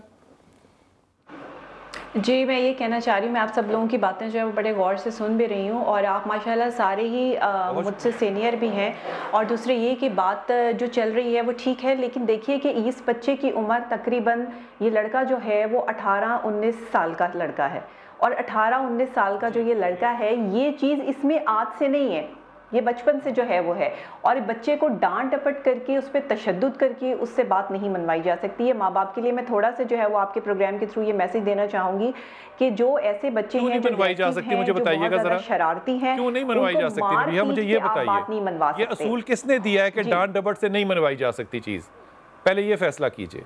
جی میں یہ کہنا چاہ رہی ہوں, میں آپ سب لوگوں کی باتیں جو ہے وہ بڑے غور سے سن بھی رہی ہوں, اور آپ ماشاءاللہ سارے ہی مجھ سے سینئر بھی ہیں. اور دوسرے یہ کہ بات جو چل رہی ہے وہ ٹھیک ہے, لیکن دیکھیے کہ اس بچے کی عمر تقریباً, یہ لڑکا جو ہے وہ 18-19 سال کا لڑکا ہے, اور 18-19 سال کا جو یہ لڑکا ہے, یہ چیز اس میں آج سے نہیں ہے, یہ بچپن سے جو ہے وہ ہے. اور بچے کو ڈانٹ ڈپٹ کر کے, اس پہ تشدد کر کے اس سے بات نہیں منوائی جا سکتی ہے. ماں باپ کے لیے میں تھوڑا سا جو ہے وہ آپ کے پروگرام کے تھرو یہ میسج دینا چاہوں گی کہ جو ایسے بچے ہیں جو بہت زیادہ شرارتی ہیں, کیوں نہیں منوائی جا سکتی؟ بھیا مجھے یہ بتائیے, یہ اصول کس نے دیا ہے کہ ڈانٹ ڈپٹ سے نہیں منوائی جا سکتی چیز؟ پہلے یہ فیصلہ کیجئے,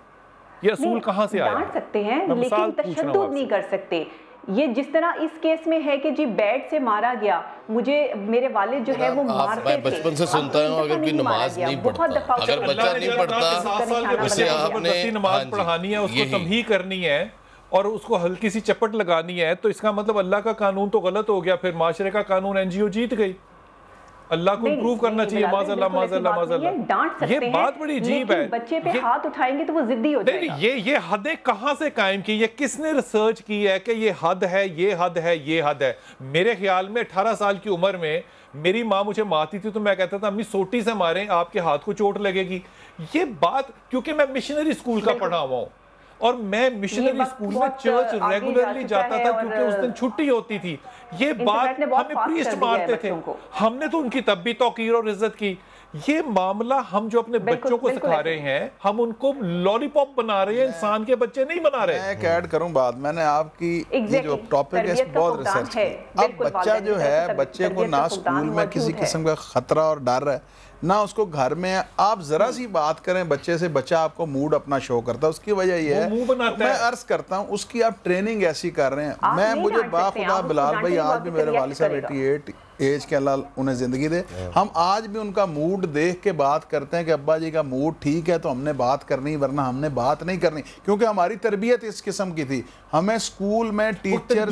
یہ اصول کہاں سے آیا؟ ڈانٹ سکتے ہیں لیکن تشدد نہیں کر سکتے. یہ جس طرح اس کیس میں ہے کہ جی بیٹ سے مارا گیا, مجھے میرے والد جو ہے وہ مارتے تھے. میں بچپن سے سنتا ہوں اگر کوئی نماز نہیں پڑھتا, اگر بچہ نہیں پڑھتا اسے آپ نے نماز پڑھانی ہے, اس کو تمہید کرنی ہے اور اس کو ہلکی سی چپٹ لگانی ہے, تو اس کا مطلب اللہ کا قانون تو غلط ہو گیا, پھر معاشرے کا قانون این جی او جیت گئی. اللہ کو امپروو کرنا چاہیے. معاذ اللہ. یہ بات بڑی عجیب ہے. بچے پہ ہاتھ اٹھائیں گے تو وہ ضدی ہو جائے گا. یہ حدیں کہاں سے قائم کی؟ یہ کس نے ریسرچ کی ہے کہ یہ حد ہے, یہ حد ہے, یہ حد ہے؟ میرے خیال میں 18 سال کی عمر میں میری ماں مجھے مارتی تھی تو میں کہتا تھا امی سوٹی سے ماریں, آپ کے ہاتھ کو چوٹ لگے گی. یہ بات, کیونکہ میں مشنری اسکول کا پڑھا ہوا ہوں, اور میں مشنری اسکول میں چرچ ریگولرلی جاتا تھا کیونکہ اس دن چھٹی ہوتی تھی. یہ بات ہمیں پریسٹ مارتے تھے, ہم نے تو ان کی تب بھی توقیر اور عزت کی. یہ معاملہ ہم جو اپنے بچوں کو سکھا رہے ہیں, ہم ان کو لالی پاپ بنا رہے ہیں, انسان کے بچے نہیں بنا رہے. میں ایک ایڈ کروں بات, میں نے آپ کی جو ٹاپک ہے اس پر بہت ریسرچ کی. اب بچہ جو ہے, بچے کو نہ اسکول میں کسی قسم کا خطرہ اور ڈر ہے, نہ اس کو گھر میں. آپ ذرا سی بات کریں بچے سے, بچہ آپ کو موڈ اپنا شو کرتا ہے. اس کی وجہ یہ ہے, میں عرض کرتا ہوں, اس کی آپ ٹریننگ ایسی کر رہے ہیں. میں مجھے باخدا بلال بھائی, آج بھی میرے والد صاحب 88 ایج کے, اللہ انہیں زندگی دے, ہم آج بھی ان کا موڈ دیکھ کے بات کرتے ہیں کہ ابا جی کا موڈ ٹھیک ہے تو ہم نے بات کرنی, ورنہ ہم نے بات نہیں کرنی, کیونکہ ہماری تربیت اس قسم کی تھی. ہمیں سکول میں ٹیچر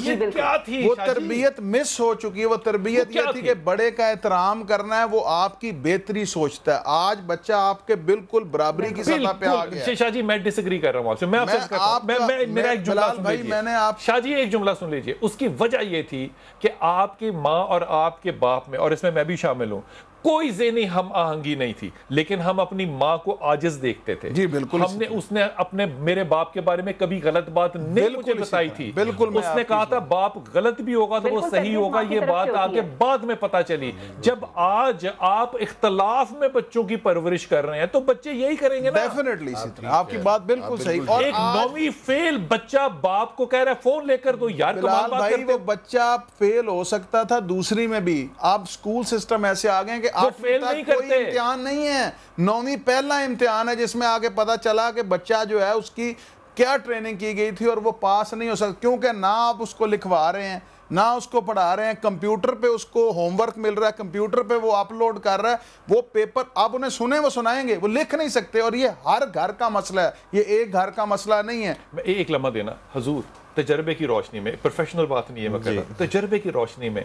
وہ تربیت مس ہو چکی ہے. وہ تربیت یہ تھی کہ بڑے کا احترام کرنا ہے, وہ آپ کی بہتری سوچتا ہے. آج بچہ آپ کے بالکل برابری کی سطح پہ آ گیا. شاہ جی میں ڈس ایگری کر رہا ہوں آپ سے. میں میرا ایک جملہ سن لیجیے شاہ جی, ایک جملہ سن لیجیے. اس کی وجہ یہ تھی کہ آپ کی ماں اور آپ کے باپ میں, اور اس میں بھی شامل ہوں, کوئی ذہنی ہم آہنگی نہیں تھی, لیکن ہم اپنی ماں کو عاجز دیکھتے تھے. جی بالکل. ہم نے, اس نے اپنے میرے باپ کے بارے میں کبھی غلط بات نہیں مجھے بتائی تھی. بالکل. اس نے کہا تھا باپ غلط بھی ہوگا تو وہ صحیح ہوگا. یہ بات آگے بعد میں پتا چلی. جب آج آپ اختلاف میں بچوں کی پرورش کر رہے ہیں تو بچے یہی کریں گے نا. ڈیفینیٹلی آپ کی بات بالکل صحیح. اور ایک 9ویں فیل بچہ باپ کو کہہ رہا ہے فون لے کر دو. یار بلال بھائی, وہ بچہ فیل ہو سکتا تھا دوسری میں بھی. آپ سکول سسٹم ایسے آ گئے کہ فیل نہیں کرتے. کوئی امتحان نہیں ہے, 9ویں پہلا امتحان ہے جس میں آگے پتا چلا کہ بچہ جو ہے اس کی کیا ٹریننگ کی گئی تھی اور وہ پاس نہیں ہو سکتا, کیونکہ نہ آپ اس کو لکھوا رہے ہیں, نہ اس کو پڑھا رہے ہیں. کمپیوٹر پہ اس کو ہوم ورک مل رہا ہے, کمپیوٹر پہ وہ اپلوڈ کر رہا ہے. وہ پیپر آپ انہیں سنیں وہ سنائیں گے, وہ لکھ نہیں سکتے. اور یہ ہر گھر کا مسئلہ ہے, یہ ایک گھر کا مسئلہ نہیں ہے. ایک لمحہ دینا حضور, تجربے کی روشنی میں, پروفیشنل بات نہیں ہے میں کہتا, تجربے کی روشنی میں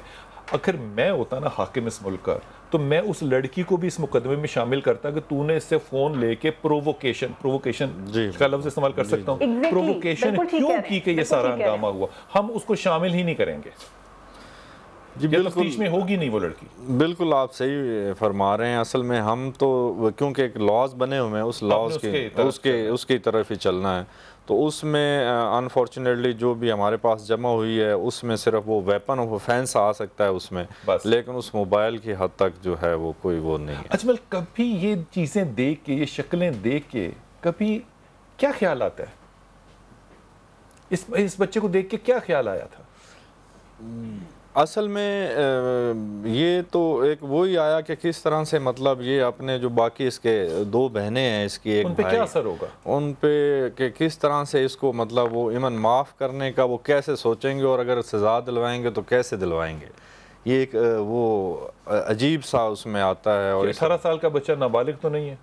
اگر میں ہوتا نا حاکم اس ملک کا, تو میں اس لڑکی کو بھی اس مقدمے میں شامل کرتا کہ تو نے اس سے فون لے کے پرووکیشن کا لفظ استعمال کر سکتا ہوں, پرووکیشن کیوں کی کہ یہ سارا ہنگامہ ہوا. ہم اس کو شامل ہی نہیں کریں گے. جی تفتیش میں ہوگی نہیں وہ لڑکی. بالکل آپ صحیح فرما رہے ہیں. اصل میں ہم تو کیونکہ ایک لاز بنے ہوئے ہیں, اس لاز اس کی طرف ہی چلنا ہے. تو اس میں انفارچونیٹلی جو بھی ہمارے پاس جمع ہوئی ہے اس میں صرف وہ ویپن آف اوفینس آ سکتا ہے اس میں, لیکن اس موبائل کی حد تک جو ہے وہ کوئی وہ نہیں ہے. اجمل, کبھی یہ چیزیں دیکھ کے, یہ شکلیں دیکھ کے کبھی کیا خیال آتا ہے؟ اس بچے کو دیکھ کے کیا خیال آیا تھا؟ اصل میں یہ تو ایک وہی آیا کہ کس طرح سے مطلب یہ اپنے جو باقی اس کے 2 بہنیں ہیں اس کی ایک ان پہ کیا اثر ہوگا؟ ان پہ کہ کس طرح سے اس کو مطلب وہ ایون معاف کرنے کا وہ کیسے سوچیں گے، اور اگر سزا دلوائیں گے تو کیسے دلوائیں گے، یہ ایک وہ عجیب سا اس میں آتا ہے۔ اور 18 سال کا بچہ نابالغ تو نہیں ہے؟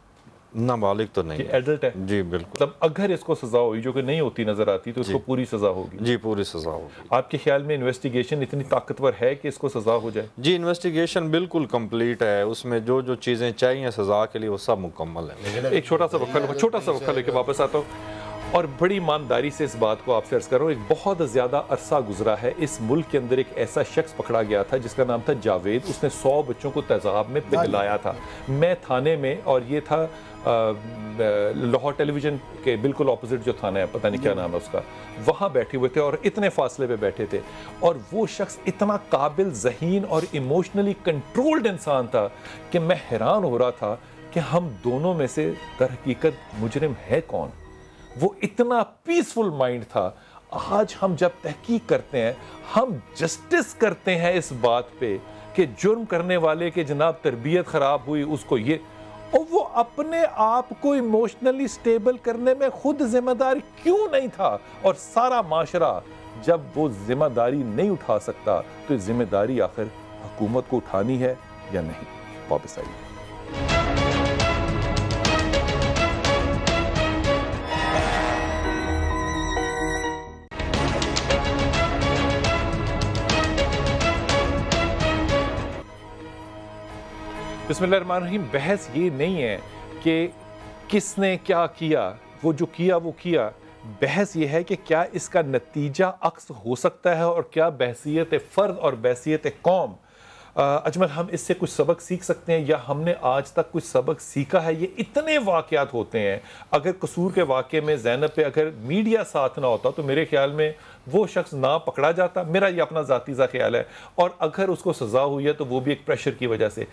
نابالغ تو نہیں ہے، ایڈلٹ ہے جی بالکل۔ مطلب اگر اس کو سزا ہوئی جو کہ نہیں ہوتی نظر آتی تو اس کو پوری سزا ہوگی؟ جی پوری سزا ہوگی۔ آپ کے خیال میں انویسٹیگیشن اتنی طاقتور ہے کہ اس کو سزا ہو جائے؟ جی انویسٹیگیشن بالکل کمپلیٹ ہے، اس میں جو جو چیزیں چاہیے سزا کے لیے وہ سب مکمل ہے۔ ایک چھوٹا سا وقفہ لے کے واپس آتا ہوں اور بڑی ایمانداری سے اس بات کو آپ سے عرض کر رہا ہوں۔ ایک بہت زیادہ عرصہ گزرا ہے، اس ملک کے اندر ایک ایسا شخص پکڑا گیا تھا جس کا نام تھا جاوید، اس نے 100 بچوں کو تیزاب میں پگھلایا تھا۔ میں تھانے میں، اور یہ تھا لاہور ٹیلی ویژن کے بالکل اپوزٹ جو تھانہ ہے، پتہ نہیں کیا نام ہے اس کا، وہاں بیٹھے ہوئے تھے اور اتنے فاصلے پہ بیٹھے تھے، اور وہ شخص اتنا قابل ذہین اور ایموشنلی کنٹرولڈ انسان تھا کہ میں حیران ہو رہا تھا کہ ہم دونوں میں سے در حقیقت مجرم ہے کون؟ وہ اتنا پیسفل مائنڈ تھا۔ آج ہم جب تحقیق کرتے ہیں، ہم جسٹس کرتے ہیں اس بات پہ کہ جرم کرنے والے کے جناب تربیت خراب ہوئی، اس کو یہ، اور وہ اپنے آپ کو ایموشنلی سٹیبل کرنے میں خود ذمہ دار کیوں نہیں تھا؟ اور سارا معاشرہ جب وہ ذمہ داری نہیں اٹھا سکتا تو ذمہ داری آخر حکومت کو اٹھانی ہے یا نہیں؟ واپس آئیے۔ بسم اللہ الرحمن الرحیم۔ بحث یہ نہیں ہے کہ کس نے کیا کیا، وہ جو کیا وہ کیا، بحث یہ ہے کہ کیا اس کا نتیجہ عکس ہو سکتا ہے، اور کیا بحثیت فرد اور بحثیت قوم اجمل ہم اس سے کچھ سبق سیکھ سکتے ہیں، یا ہم نے آج تک کچھ سبق سیکھا ہے؟ یہ اتنے واقعات ہوتے ہیں، اگر قصور کے واقعے میں زینب پہ اگر میڈیا ساتھ نہ ہوتا تو میرے خیال میں وہ شخص نہ پکڑا جاتا، میرا یہ اپنا ذاتی سا خیال ہے، اور اگر اس کو سزا ہوئی ہے تو وہ بھی ایک پریشر کی وجہ سے۔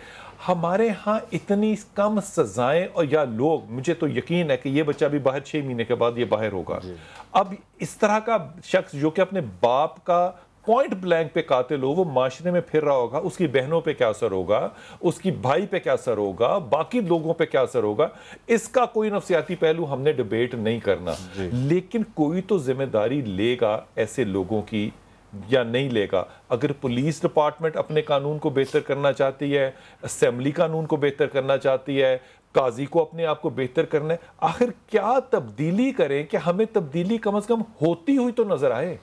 ہمارے ہاں اتنی کم سزائیں، اور یا لوگ، مجھے تو یقین ہے کہ یہ بچہ بھی باہر 6 مہینے کے بعد یہ باہر ہوگا۔ اب اس طرح کا شخص جو کہ اپنے باپ کا پوائنٹ بلینک پہ قاتل ہو، وہ معاشرے میں پھر رہا ہوگا، اس کی بہنوں پہ کیا اثر ہوگا، اس کی بھائی پہ کیا اثر ہوگا، باقی لوگوں پہ کیا اثر ہوگا، اس کا کوئی نفسیاتی پہلو ہم نے ڈیبیٹ نہیں کرنا، لیکن کوئی تو ذمہ داری لے گا ایسے لوگوں کی یا نہیں لے گا؟ اگر پولیس ڈپارٹمنٹ اپنے قانون کو بہتر کرنا چاہتی ہے، اسمبلی قانون کو بہتر کرنا چاہتی ہے، قاضی کو اپنے آپ کو بہتر کرنا ہے، آخر کیا تبدیلی کریں کہ ہمیں تبدیلی کم از کم ہوتی ہوئی تو نظر آئے؟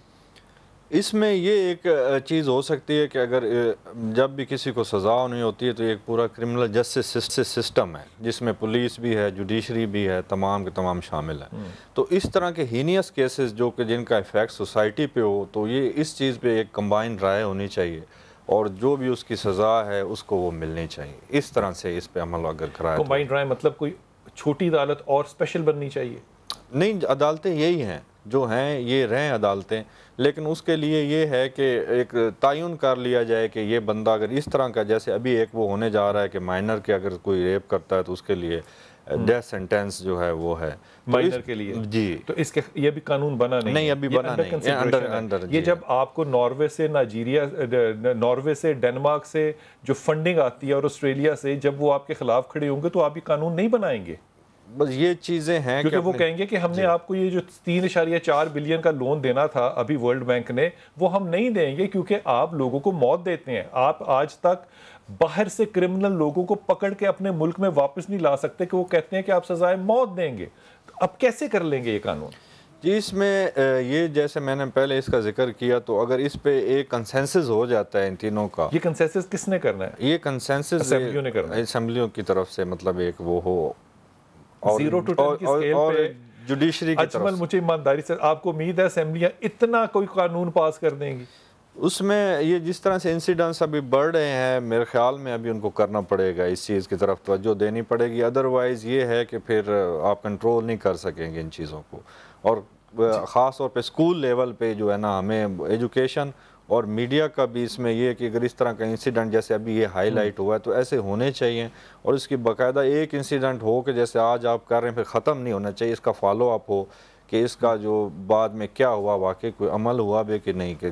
اس میں یہ ایک چیز ہو سکتی ہے کہ اگر جب بھی کسی کو سزا ہونی ہوتی ہے تو ایک پورا کرمنل جسٹس سسٹم ہے جس میں پولیس بھی ہے، جوڈیشری بھی ہے، تمام کے تمام شامل ہیں۔ تو اس طرح کے ہینیس کیسز جو کہ جن کا ایفیکٹ سوسائٹی پہ ہو، تو یہ اس چیز پہ ایک کمبائنڈ رائے ہونی چاہیے، اور جو بھی اس کی سزا ہے اس کو وہ ملنی چاہیے۔ اس طرح سے اس پہ عمل اگر کرایا، کمبائنڈ رائے مطلب کوئی چھوٹی عدالت اور اسپیشل بننی چاہیے؟ نہیں، عدالتیں یہی ہیں جو ہیں، یہ رہیں عدالتیں، لیکن اس کے لیے یہ ہے کہ ایک تعین کر لیا جائے کہ یہ بندہ اگر اس طرح کا، جیسے ابھی ایک وہ ہونے جا رہا ہے کہ مائنر کے اگر کوئی ریپ کرتا ہے تو اس کے لیے ڈیتھ سینٹینس جو ہے وہ ہے مائنر کے لیے۔ جی، تو اس کے یہ بھی قانون بنا نہیں، ابھی بنا نہیں۔ یہ جب آپ کو ناروے سے ناروے سے ڈنمارک سے جو فنڈنگ آتی ہے اور آسٹریلیا سے، جب وہ آپ کے خلاف کھڑے ہوں گے تو آپ یہ قانون نہیں بنائیں گے؟ بس یہ چیزیں ہیں کیونکہ وہ کہیں گے کہ ہم نے آپ کو یہ جو 3.4 بلین کا لون دینا تھا ابھی ورلڈ بینک نے، وہ ہم نہیں دیں گے کیونکہ آپ لوگوں کو موت دیتے ہیں، آپ آج تک باہر سے کرمنل لوگوں کو پکڑ کے اپنے ملک میں واپس نہیں لا سکتے کہ وہ کہتے ہیں کہ آپ سزائے موت دیں گے۔ اب کیسے کر لیں گے یہ قانون؟ جی، اس میں یہ جیسے میں نے پہلے اس کا ذکر کیا، تو اگر اس پہ ایک کنسنسس ہو جاتا ہے ان تینوں کا۔ یہ کنسنسس کس نے کرنا ہے؟ یہ کنسنسس اسمبلیوں نے کرنا ہے، اسمبلیوں کی طرف سے، مطلب ایک وہ ہو 0 to 10 کی سکیل پہ جوڈیشری کی طرف سے۔ اجمل، مجھے ایمانداری سے آپ کو امید ہے اسمبلیاں اتنا کوئی قانون پاس کر دیں گی؟ اس میں یہ جس طرح سے انسیڈنٹس ابھی بڑھ رہے ہیں، میرے خیال میں ابھی ان کو کرنا پڑے گا، اس چیز کی طرف توجہ دینی پڑے گی، ادروائز یہ ہے کہ پھر آپ کنٹرول نہیں کر سکیں گے ان چیزوں کو۔ اور خاص طور پہ اسکول لیول پہ جو ہے نا، ہمیں ایجوکیشن اور میڈیا کا بھی اس میں یہ ہے کہ اگر اس طرح کا انسیڈنٹ جیسے ابھی یہ ہائی لائٹ ہوا ہے تو ایسے ہونے چاہیے، اور اس کی باقاعدہ ایک انسیڈنٹ ہو کہ جیسے آج آپ کر رہے ہیں پھر ختم نہیں ہونا چاہیے، اس کا فالو اپ ہو کہ اس کا جو بعد میں کیا ہوا، واقعی کوئی عمل ہوا بھی کہ نہیں، کہ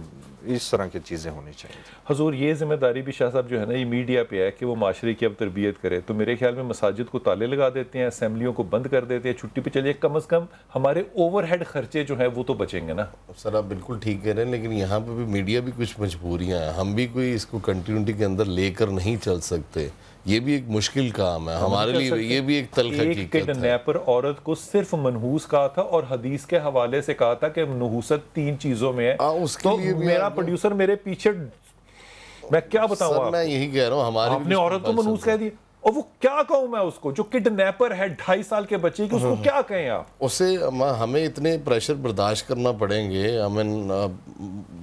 اس طرح کی چیزیں ہونی چاہیے. حضور یہ ذمہ داری بھی شاہ صاحب جو ہے نا یہ میڈیا پہ ہے کہ وہ معاشرے کی اب تربیت کرے. تو میرے خیال میں مساجد کو تالے لگا دیتے ہیں، اسمبلیوں کو بند کر دیتے ہیں، چھٹی پہ چلیے، کم از کم ہمارے اوور ہیڈ خرچے جو ہیں وہ تو بچیں گے نا. سر آپ بالکل ٹھیک کہہ رہے ہیں، لیکن یہاں پہ بھی میڈیا بھی کچھ مجبوریاں ہیں. ہم بھی کوئی اس کو کنٹینیوٹی کے اندر لے کر نہیں چل سکتے. یہ بھی ایک مشکل کام ہے ہمارے لیے، یہ بھی ایک تلخ حقیقت ہے. ایک کڈنیپر عورت کو صرف منحوس کہا تھا اور حدیث کے حوالے سے کہا تھا کہ منحوست 3 چیزوں میں ہے. تو میرا پروڈیوسر میرے پیچھے، میں کیا بتاؤں آپ، میں یہی کہہ رہا ہوں ہماری آپ نے عورت کو منحوس کہہ دیا. اور وہ کیا کہوں میں اس کو جو کڈنیپر ہے 2.5 سال کے بچے کی، اس کو کیا کہیں آپ؟ اسے ہمیں اتنے پریشر برداشت کرنا پڑیں گے. ہمیں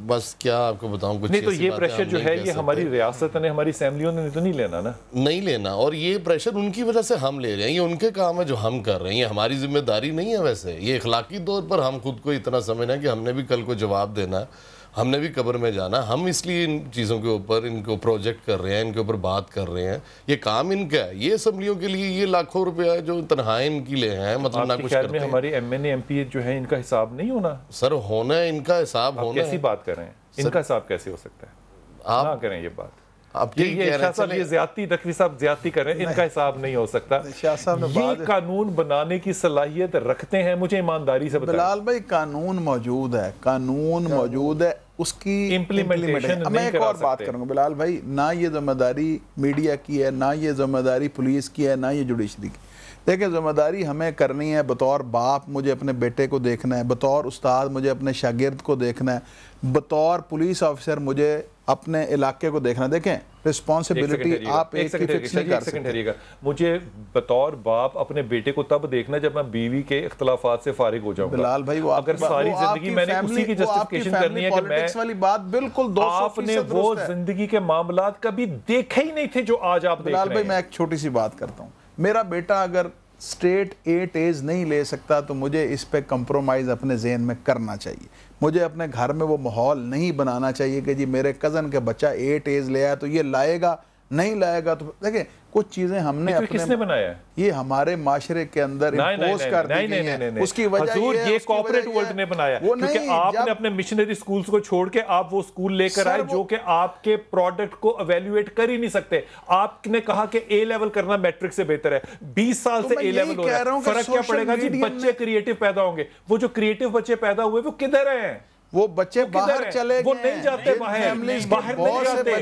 بس کیا آپ کو بتاؤں، کچھ نہیں تو یہ پریشر جو ہے یہ ہماری ریاست نے، ہماری اسمبلیوں نے تو نہیں لینا نا، نہیں لینا. اور یہ پریشر ان کی وجہ سے ہم لے رہے ہیں، یہ ان کے کام ہے جو ہم کر رہے ہیں، یہ ہماری ذمہ داری نہیں ہے. ویسے یہ اخلاقی طور پر ہم خود کو اتنا سمجھنا ہے کہ ہم نے بھی کل کو جواب دینا ہے، ہم نے بھی قبر میں جانا. ہم اس لیے ان چیزوں کے اوپر ان کو پروجیکٹ کر رہے ہیں، ان کے اوپر بات کر رہے ہیں. یہ کام ان کا ہے. یہ اسمبلیوں کے لیے یہ لاکھوں روپیہ جو تنہائیں ان کی لے ہیں، مطلب نہ کچھ کرتے ہیں. ہماری M N A M P جو ہے ان کا حساب نہیں ہونا. سر ہونا ہے، ان کا حساب ہونا ہے. کیسی بات کر رہے ہیں، ان کا حساب کیسے ہو سکتا ہے؟ آپ نہ کریں یہ بات. آپ ٹھیک کہہ رہے ہیں، یہ زیادتی، تقوی صاحب زیادتی کر رہے ہیں، ان کا حساب نہیں ہو سکتا. یہ قانون بنانے کی صلاحیت رکھتے ہیں، مجھے ایمانداری سے بتائیں. بلال بھائی قانون موجود ہے، قانون موجود ہے، اس کی امپلیمنٹیشن. میں ایک اور بات کروں گا بلال بھائی، نہ یہ ذمہ داری میڈیا کی ہے، نہ یہ ذمہ داری پولیس کی ہے، نہ یہ جوڈیشری کی. دیکھیں ذمہ داری ہمیں کرنی ہے. بطور باپ مجھے اپنے بیٹے کو دیکھنا ہے، بطور استاد مجھے اپنے شاگرد کو دیکھنا ہے، بطور پولیس آفیسر مجھے اپنے علاقے کو دیکھنا. دیکھیں رسپانسبلٹی آپ ایک کی فکس نہیں کر سکتے. مجھے بطور باپ اپنے بیٹے کو تب دیکھنا جب میں بیوی کے اختلافات سے فارغ ہو جاؤں گا. بلال بھائی وہ اگر ساری زندگی میں نے اسی کی جسٹیفیکیشن کرنی ہے کہ میں، والی بات بالکل 200% آپ نے وہ زندگی کے معاملات کبھی دیکھے ہی نہیں تھے جو آج آپ دیکھ رہے ہیں. بلال بھائی میں ایک چھوٹی سی بات کرتا ہوں. میرا بیٹا اگر اسٹیٹ 8 A's نہیں لے سکتا تو مجھے اس پہ کمپرومائز اپنے ذہن میں کرنا چاہیے. مجھے اپنے گھر میں وہ ماحول نہیں بنانا چاہیے کہ جی میرے کزن کے بچہ 8 A's لے آیا تو یہ لائے گا، نہیں لائے گا تو دیکھیں کچھ چیزیں ہم نے اپنے، کس نے بنایا ہے یہ ہمارے معاشرے کے اندر امپوز کر دی گئی ہیں. اس کی وجہ یہ کارپوریٹ ورلڈ نے بنایا کیونکہ آپ نے اپنے مشنری سکولز کو چھوڑ کے آپ وہ سکول لے کر آئے جو کہ آپ کے پروڈکٹ کو ایویلویٹ کر ہی نہیں سکتے. آپ نے کہا کہ اے لیول کرنا میٹرک سے بہتر ہے. 20 سال سے اے لیول ہو رہا ہے. فرق کیا پڑے گا جی؟ بچے کریٹو پیدا ہوں گے. وہ جو کریٹو بچے پیدا ہوئے وہ کدھر ہیں؟ وہ بچے باہر چلے گئے، وہ نہیں جاتے باہر نہیں جاتے.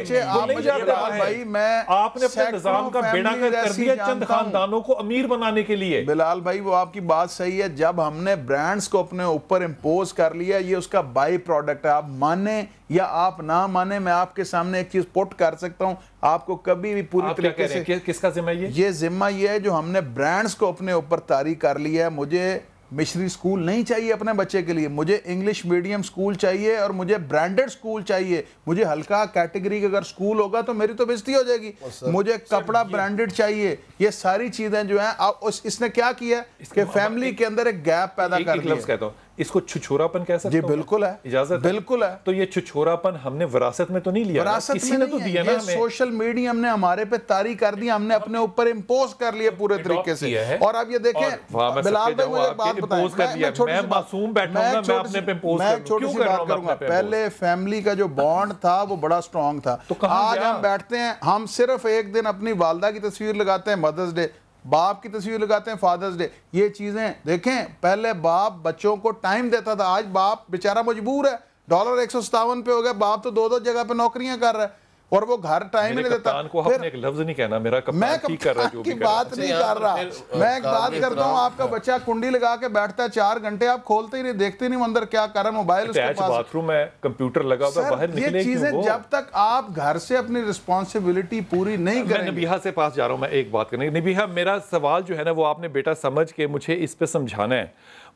آپ نے اپنے نظام کا بیڑا کر دیا چند خاندانوں کو امیر بنانے کے لیے. بلال بھائی وہ آپ کی بات صحیح ہے. جب ہم نے برانڈز کو اپنے اوپر امپوز کر لیا، یہ اس کا بائی پروڈکٹ ہے. آپ مانیں یا آپ نہ مانیں، میں آپ کے سامنے ایک چیز پٹ کر سکتا ہوں، آپ کو کبھی بھی پوری طریقے سے. کس کا ذمہ یہ ذمہ یہ ہے جو ہم نے برانڈز کو اپنے اوپر طاری کر لیا ہے. مجھے مشنری سکول نہیں چاہیے اپنے بچے کے لیے، مجھے انگلش میڈیم سکول چاہیے اور مجھے برانڈڈ سکول چاہیے. مجھے ہلکا کیٹیگری کا اگر سکول ہوگا تو میری تو بےزتی ہو جائے گی. مجھے کپڑا برانڈڈ چاہیے. یہ ساری چیزیں جو ہیں اس نے کیا کیا کہ فیملی کے اندر ایک گیپ پیدا کر دیا. کہتا ہوں اس کو چھچھورا پن کہہ سکتے جی بالکل ہے، اجازت بالکل ہے. تو یہ چھچھورا پن ہم نے وراثت میں تو نہیں لیا، کسی نے تو دیا نا ہمیں. سوشل میڈیم نے ہمارے پہ طاری کر دیا، ہم نے اپنے اوپر امپوز کر لیا پورے طریقے سے. اور اب یہ دیکھیں بلال بھائی مجھے بات بتائیں، میں معصوم بیٹھا ہوں میں اپنے پہ امپوز چھوٹی سی بات کروں گا. پہلے فیملی کا جو بانڈ تھا وہ بڑا سٹرونگ تھا. آج ہم بیٹھتے ہیں، ہم صرف ایک دن اپنی والدہ کی تصویر لگاتے ہیں مدرس ڈے، باپ کی تصویر لگاتے ہیں فادرز ڈے. یہ چیزیں دیکھیں پہلے باپ بچوں کو ٹائم دیتا تھا، آج باپ بیچارہ مجبور ہے. $157 پہ ہو گیا، باپ تو 2 جگہ پہ نوکریاں کر رہا ہے اور وہ گھر ٹائم نہیں دیتا. کپتان کو آپ نے ایک لفظ نہیں کہنا، میرا کپتان ٹھیک کر رہا ہے جو بھی کر رہا ہے. میں کپتان کی بات نہیں کر رہا، میں ایک بات کرتا ہوں. آپ کا بچہ کنڈی لگا کے بیٹھتا ہے 4 گھنٹے، آپ کھولتے ہی نہیں، دیکھتے نہیں اندر کیا کر رہا ہے. موبائل اس کے پاس، باتھ روم ہے، کمپیوٹر لگا ہوا، باہر نکلے. یہ چیزیں جب تک آپ گھر سے اپنی رسپانسبلٹی پوری نہیں کریں. میں نبیہہ سے پاس جا رہا ہوں، میں ایک بات کرنے. نبیہہ میرا سوال جو ہے نا وہ آپ نے بیٹا سمجھ کے مجھے اس پہ سمجھانا ہے.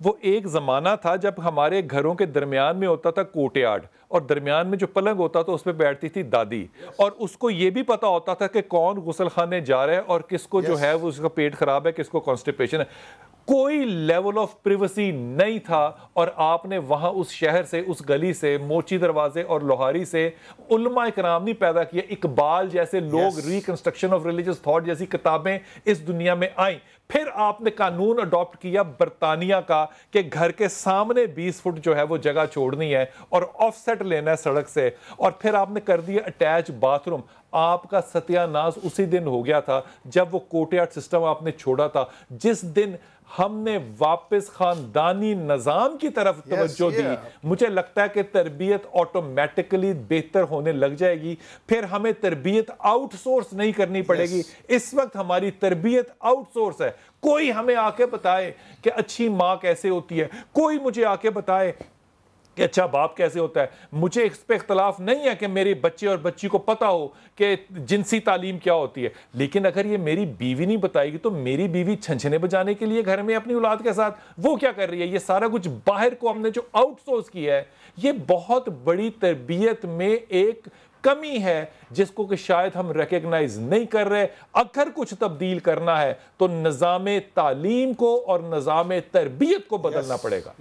وہ ایک زمانہ تھا جب ہمارے گھروں کے درمیان میں ہوتا تھا کوٹ یارڈ اور درمیان میں جو پلنگ ہوتا تھا اس پہ بیٹھتی تھی دادی، اور اس کو یہ بھی پتا ہوتا تھا کہ کون غسل خانے جا رہا ہے اور کس کو جو ہے وہ اس کا پیٹ خراب ہے، کس کو کانسٹیپیشن ہے. کوئی لیول آف پریویسی نہیں تھا، اور آپ نے وہاں اس شہر سے، اس گلی سے، موچی دروازے اور لوہاری سے علماء کرام نہیں پیدا کیا، اقبال جیسے لوگ، ریکنسٹرکشن آف ریلیجس تھاٹ جیسی کتابیں اس دنیا میں آئیں. پھر آپ نے قانون اڈاپٹ کیا برطانیہ کا کہ گھر کے سامنے 20 فٹ جو ہے وہ جگہ چھوڑنی ہے اور آف سیٹ لینا ہے سڑک سے، اور پھر آپ نے کر دیا اٹیچ باتھ روم. آپ کا ستیہ ناز اسی دن ہو گیا تھا جب وہ کوٹیاٹ سسٹم آپ نے چھوڑا تھا، جس دن ہم نے واپس خاندانی نظام کی طرف توجہ دی. مجھے لگتا ہے کہ تربیت آٹومیٹکلی بہتر ہونے لگ جائے گی، پھر ہمیں تربیت آؤٹ سورس نہیں کرنی پڑے گی. اس وقت ہماری تربیت آؤٹ سورس ہے. کوئی ہمیں آ کے بتائے کہ اچھی ماں کیسے ہوتی ہے، کوئی مجھے آ کے بتائے کہ اچھا باپ کیسے ہوتا ہے. مجھے اس پہ اختلاف نہیں ہے کہ میرے بچے اور بچی کو پتا ہو کہ جنسی تعلیم کیا ہوتی ہے، لیکن اگر یہ میری بیوی نہیں بتائے گی تو میری بیوی چھنچھنے بجانے کے لیے گھر میں اپنی اولاد کے ساتھ وہ کیا کر رہی ہے؟ یہ سارا کچھ باہر کو ہم نے جو آؤٹ سورس کیا ہے، یہ بہت بڑی تربیت میں ایک کمی ہے جس کو کہ شاید ہم ریکگنائز نہیں کر رہے. اگر کچھ تبدیل کرنا ہے تو نظام تعلیم کو اور نظام تربیت کو بدلنا پڑے گا.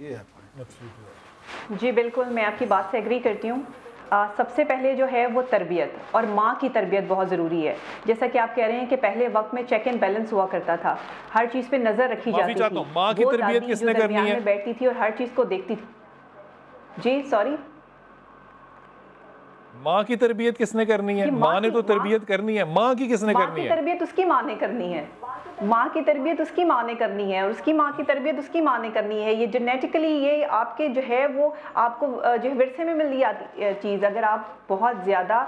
جی بالکل، میں آپ کی بات سے ایگری کرتی ہوں. سب سے پہلے جو ہے وہ تربیت اور ماں کی تربیت بہت ضروری ہے. جیسا کہ آپ کہہ رہے ہیں کہ پہلے وقت میں چیک اینڈ بیلنس ہوا کرتا تھا، ہر چیز پہ نظر رکھی جاتی تھی. ماں کی تربیت کس نے کرنی ہے؟ بیٹھتی تھی اور ہر چیز کو دیکھتی تھی. جی سوری، ماں کی تربیت کس نے کرنی ہے؟ ماں نے تو تربیت کرنی ہے. ماں کی کس نے کرنی ہے؟ ماں کی تربیت اس کی ماں نے کرنی ہے. ماں کی تربیت اس کی ماں نے کرنی ہے، اور اس کی ماں کی تربیت اس کی ماں نے کرنی ہے. یہ جینیٹیکلی یہ آپ کے جو ہے وہ آپ کو جو ہے ورثے میں مل رہی چیز. اگر آپ بہت زیادہ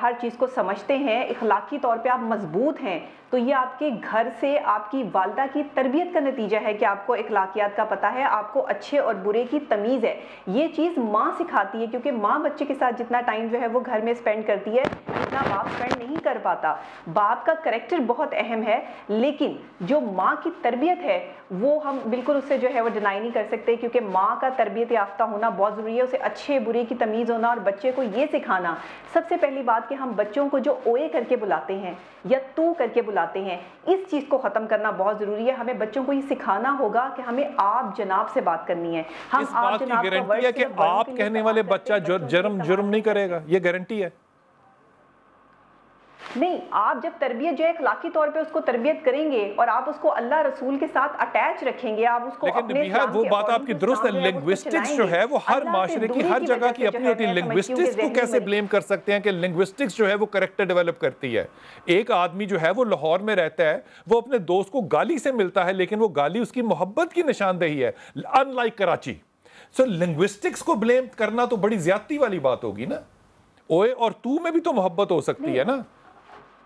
ہر چیز کو سمجھتے ہیں، اخلاقی طور پہ آپ مضبوط ہیں، تو یہ آپ کے گھر سے آپ کی والدہ کی تربیت کا نتیجہ ہے کہ آپ کو اخلاقیات کا پتہ ہے، آپ کو اچھے اور برے کی تمیز ہے. یہ چیز ماں سکھاتی ہے، کیونکہ ماں بچے کے ساتھ جتنا ٹائم جو ہے وہ گھر میں اسپینڈ کرتی ہے اتنا باپ اسپینڈ نہیں کر پاتا. باپ کا کریکٹر بہت اہم ہے، لیکن جو ماں کی تربیت ہے وہ ہم بالکل اس سے جو ہے وہ ڈینائی نہیں کر سکتے، کیونکہ ماں کا تربیت یافتہ ہونا بہت ضروری ہے. اسے اچھے برے کی تمیز ہونا، اور بچے کو یہ سکھانا. سب سے پہلی بات کہ ہم بچوں کو جو اوے کر کے بلاتے ہیں یا تو کر کے بلاتے ہیں، اس چیز کو ختم کرنا بہت ضروری ہے. ہمیں بچوں کو یہ سکھانا ہوگا کہ ہمیں آپ جناب سے بات کرنی ہے. ہم اس بات کی گارنٹی ہے کہ آپ کہنے والے بچہ جرم نہیں کرے گا؟ یہ گارنٹی ہے نہیں. آپ جب تربیت جو ہے اخلاقی طور پہ اس کو تربیت کریں گے اور آپ اس کو اللہ رسول کے ساتھ اٹیچ رکھیں گے، آپ اس کو اپنے اسلام وہ بات آپ کی درست ہے. لنگوسٹکس جو ہے وہ ہر معاشرے کی ہر جگہ کی اپنی ہوتی ہے. لنگوسٹکس کو کیسے بلیم کر سکتے ہیں کہ لنگوسٹکس جو ہے وہ کریکٹر ڈیولپ کرتی ہے؟ ایک آدمی جو ہے وہ لاہور میں رہتا ہے، وہ اپنے دوست کو گالی سے ملتا ہے، لیکن وہ گالی اس کی محبت کی نشاندہی ہے، in like Karachi. So linguistics کو بلیم کرنا تو بڑی زیادتی والی بات ہوگی نا. اوے اور تو میں بھی تو محبت ہو سکتی ہے نا.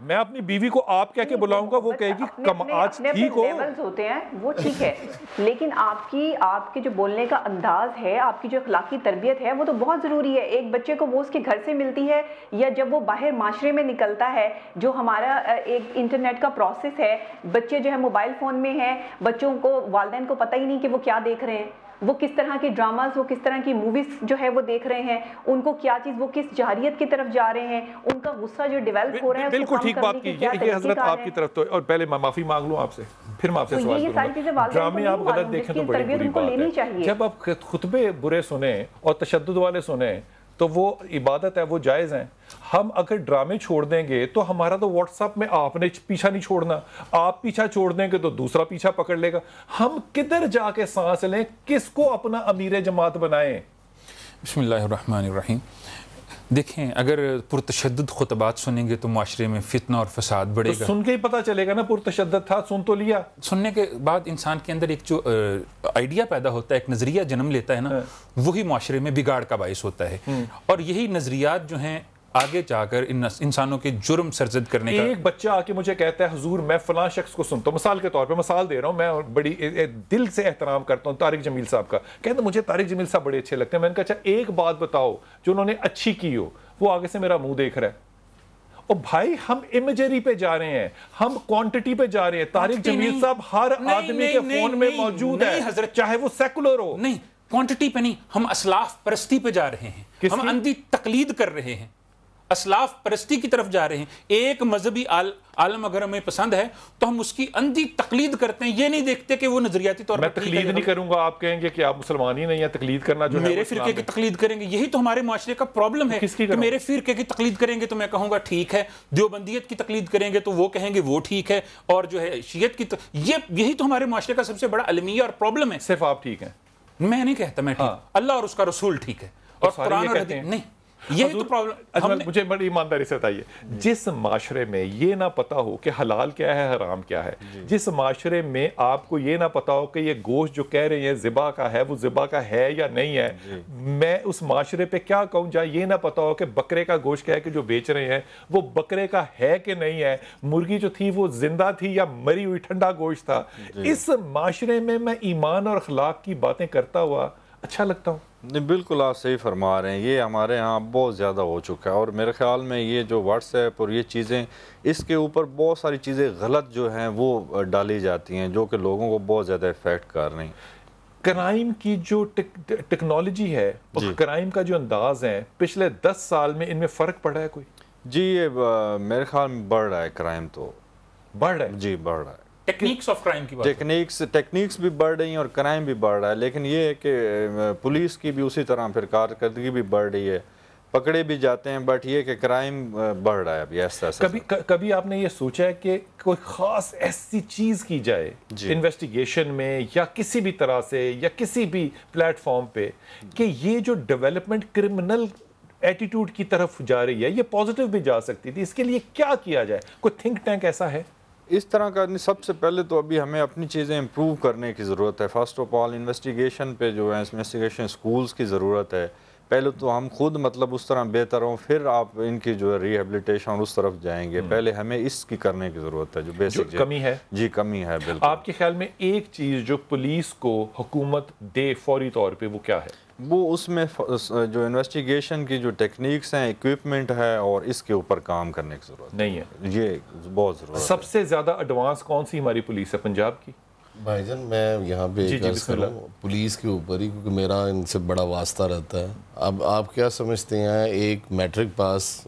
میں اپنی بیوی کو آپ کہہ کے بلاؤں گا، وہ کہے گی آج ٹھیک ہو. لیولز ہوتے ہیں وہ ٹھیک ہے، لیکن آپ کے جو بولنے کا انداز ہے، آپ کی جو اخلاقی تربیت ہے وہ تو بہت ضروری ہے. ایک بچے کو وہ اس کے گھر سے ملتی ہے یا جب وہ باہر معاشرے میں نکلتا ہے. جو ہمارا ایک انٹرنیٹ کا پروسیس ہے، بچے جو ہے موبائل فون میں ہیں، بچوں کو والدین کو پتہ ہی نہیں کہ وہ کیا دیکھ رہے ہیں، وہ کس طرح کے ڈراماز، وہ کس طرح کی موویز جو ہے وہ دیکھ رہے ہیں، ان کو کیا چیز، وہ کس جاہلیت کی طرف جا رہے ہیں، ان کا غصہ جو ڈیولپ ہو رہا ہے. بالکل ٹھیک بات کی. یہ حضرت آپ کی طرف تو، اور پہلے میں معافی مانگ لوں آپ سے، پھر میں آپ سے سوال کروں گا. ڈرامے آپ غلط دیکھیں تو بڑی بری بات ہے. جب آپ خطبے برے سنیں اور تشدد والے سنیں تو وہ عبادت ہے، وہ جائز ہیں. ہم اگر ڈرامے چھوڑ دیں گے تو ہمارا تو واٹس ایپ میں آپ نے پیچھا نہیں چھوڑنا، آپ پیچھا چھوڑ دیں گے تو دوسرا پیچھا پکڑ لے گا. ہم کدھر جا کے سانس لیں؟ کس کو اپنا امیر جماعت بنائیں؟ بسم اللہ الرحمن الرحیم. دیکھیں، اگر پرتشدد خطبات سنیں گے تو معاشرے میں فتنہ اور فساد بڑھے گا. سن کے ہی پتہ چلے گا نا پرتشدد تھا، سن تو لیا. سننے کے بعد انسان کے اندر ایک جو آئیڈیا پیدا ہوتا ہے، ایک نظریہ جنم لیتا ہے نا، وہی معاشرے میں بگاڑ کا باعث ہوتا ہے. اور یہی نظریات جو ہیں آگے جا کر انسانوں کے جرم سرزد کرنے کا. ایک بچہ آ کے مجھے کہتا ہے حضور میں فلاں شخص کو سنتا ہوں، مثال کے طور پہ مثال دے رہا ہوں، میں بڑی دل سے احترام کرتا ہوں طارق جمیل صاحب کا. کہتے ہیں مجھے طارق جمیل صاحب بڑے اچھے لگتے ہیں. میں نے کہا اچھا ایک بات بتاؤ جو انہوں نے اچھی کی ہو. وہ آگے سے میرا منہ دیکھ رہا ہے. اور بھائی ہم امیجری پہ جا رہے ہیں، ہم کوانٹٹی پہ جا رہے ہیں. طارق جمیل صاحب ہر آدمی کے فون میں موجود ہے، چاہے وہ سیکولر ہو. نہیں، کوانٹٹی پہ نہیں، ہم اسلاف پرستی پہ جا رہے ہیں، ہم اندھی تقلید کر رہے ہیں. اسلاف پرستی کی طرف جا رہے ہیں. ایک مذہبی عالم اگر ہمیں پسند ہے تو ہم اس کی اندھی تقلید کرتے ہیں, یہ نہیں دیکھتے کہ وہ نظریاتی طور پر. میں تقلید نہیں کروں گا, آپ کہیں گے کہ آپ مسلمان ہی نہیں ہیں, تقلید کرنا جو ہے میرے فرقے کی تقلید کریں گے. یہی تو ہمارے معاشرے کا پرابلم ہے کہ میرے فرقے کی تقلید کریں گے تو میں کہوں گا ٹھیک ہے, دیوبندیت کی تقلید کریں گے تو وہ کہیں گے وہ ٹھیک ہے, اور جو ہے شیعت کی یہی تو ہمارے معاشرے کا سب سے بڑا المیہ اور پرابلم ہے. صرف آپ ٹھیک ہیں؟ میں نہیں کہتا میں ٹھیک, اللہ اور اس کا رسول ٹھیک ہے, اور قرآن اور حدیث نہیں. یہی تو پرابلم. مجھے بڑی ایمانداری سے بتائیے, جس معاشرے میں یہ نہ پتا ہو کہ حلال کیا ہے حرام کیا ہے, جس معاشرے میں آپ کو یہ نہ پتا ہو کہ یہ گوشت جو کہہ رہے ہیں ذبح کا ہے وہ ذبح کا ہے یا نہیں ہے, میں اس معاشرے پہ کیا کہوں جہاں یہ نہ پتا ہو کہ بکرے کا گوشت کیا ہے کہ جو بیچ رہے ہیں وہ بکرے کا ہے کہ نہیں ہے, مرغی جو تھی وہ زندہ تھی یا مری ہوئی ٹھنڈا گوشت تھا. اس معاشرے میں میں ایمان اور اخلاق کی باتیں کرتا ہوا اچھا لگتا ہوں؟ نہیں, بالکل آپ صحیح فرما رہے ہیں. یہ ہمارے ہاں بہت زیادہ ہو چکا ہے, اور میرے خیال میں یہ جو واٹس ایپ اور یہ چیزیں, اس کے اوپر بہت ساری چیزیں غلط جو ہیں وہ ڈالی جاتی ہیں جو کہ لوگوں کو بہت زیادہ افیکٹ کر رہی ہیں. کرائم کی جو ٹیکنالوجی ہے اور کرائم کا جو انداز ہے, پچھلے 10 سال میں ان میں فرق پڑا ہے کوئی؟ جی, یہ میرے خیال میں بڑھ رہا ہے کرائم, تو بڑھ رہا ہے. جی بڑھ رہا ہے. ٹیکنیکس آف کرائم کی بات, ٹیکنیکس بھی بڑھ رہی ہیں اور کرائم بھی بڑھ رہا ہے, لیکن یہ ہے کہ پولیس کی بھی اسی طرح پھر کارکردگی بھی بڑھ رہی ہے, پکڑے بھی جاتے ہیں, بٹ یہ کہ کرائم بڑھ رہا ہے ابھی ایسا. کبھی آپ نے یہ سوچا ہے کہ کوئی خاص ایسی چیز کی جائے انویسٹیگیشن میں یا کسی بھی طرح سے یا کسی بھی پلیٹ فارم پہ کہ یہ جو ڈیولپمنٹ کرمنل ایٹیٹیوڈ کی طرف جا رہی ہے یہ پازیٹیو بھی جا سکتی تھی, اس کے لیے کیا کیا جائے؟ کوئی تھنک ٹینک ایسا ہے اس طرح کا؟ سب سے پہلے تو ابھی ہمیں اپنی چیزیں امپروو کرنے کی ضرورت ہے. فرسٹ آف آل انویسٹیگیشن پہ جو ہے انویسٹیگیشن سکولز کی ضرورت ہے. پہلے تو ہم خود مطلب اس طرح بہتر ہوں, پھر آپ ان کی جو ہے ریہیبلیٹیشن اس طرف جائیں گے. پہلے ہمیں اس کی کرنے کی ضرورت ہے جو بیسک کمی ہے. جی کمی ہے بالکل. آپ کے خیال میں ایک چیز جو پولیس کو حکومت دے فوری طور پہ وہ کیا ہے؟ وہ اس میں جو انویسٹیگیشن کی جو ٹیکنیکس ہیں, ایکوپمنٹ ہے, اور اس کے اوپر کام کرنے کی ضرورت نہیں ہے. یہ بہت ضرورت ہے. سب سے زیادہ ایڈوانس کون سی ہماری پولیس ہے پنجاب کی؟ بھائی جان میں یہاں پہ ایک عرض کروں پولیس کے اوپر ہی, کیونکہ میرا ان سے بڑا واسطہ رہتا ہے. اب آپ کیا سمجھتے ہیں, ایک میٹرک پاس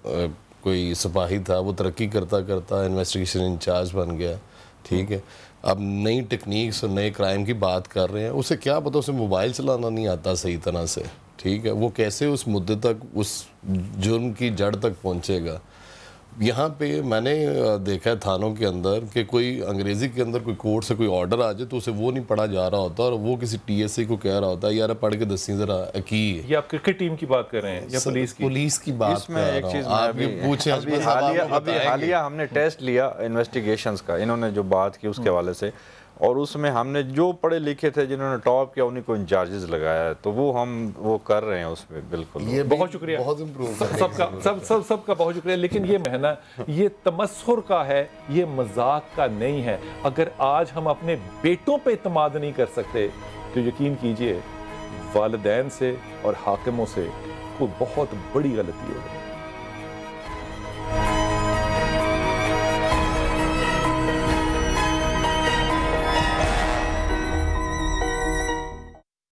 کوئی سپاہی تھا, وہ ترقی کرتا کرتا انویسٹیگیشن انچارج بن گیا, ٹھیک ہے, اب نئی ٹیکنیکس اور نئے کرائم کی بات کر رہے ہیں, اسے کیا پتہ اسے موبائل چلانا نہیں آتا صحیح طرح سے, ٹھیک ہے, وہ کیسے اس مدے تک اس جرم کی جڑ تک پہنچے گا. یہاں پہ میں نے دیکھا ہے تھانوں کے اندر کہ کوئی انگریزی کے اندر کوئی کورٹ سے کوئی آرڈر آ جائے تو اسے وہ نہیں پڑھا جا رہا ہوتا, اور وہ کسی ٹی ایس سی کو کہہ رہا ہوتا ہے یار پڑھ کے دسیں ذرا کی. یہ آپ کرکٹ ٹیم کی بات کر رہے ہیں یا پولیس کی بات اس میں ایک چیز آپ یہ پوچھیں, ابھی حالیہ ہم نے ٹیسٹ لیا انویسٹیگیشنز کا, انہوں نے جو بات کی اس کے حوالے سے, اور اس میں ہم نے جو پڑھے لکھے تھے جنہوں نے ٹاپ کیا انہیں کو انچارجز لگایا ہے, تو وہ ہم وہ کر رہے ہیں اس میں. بالکل یہ بہت شکریہ, بہت امپروو سب کا بہت شکریہ. لیکن یہ محنہ یہ تمسخر کا ہے, یہ مذاق کا نہیں ہے. اگر آج ہم اپنے بیٹوں پہ اعتماد نہیں کر سکتے تو یقین کیجئے والدین سے اور حاکموں سے کوئی بہت بڑی غلطی ہو گئی.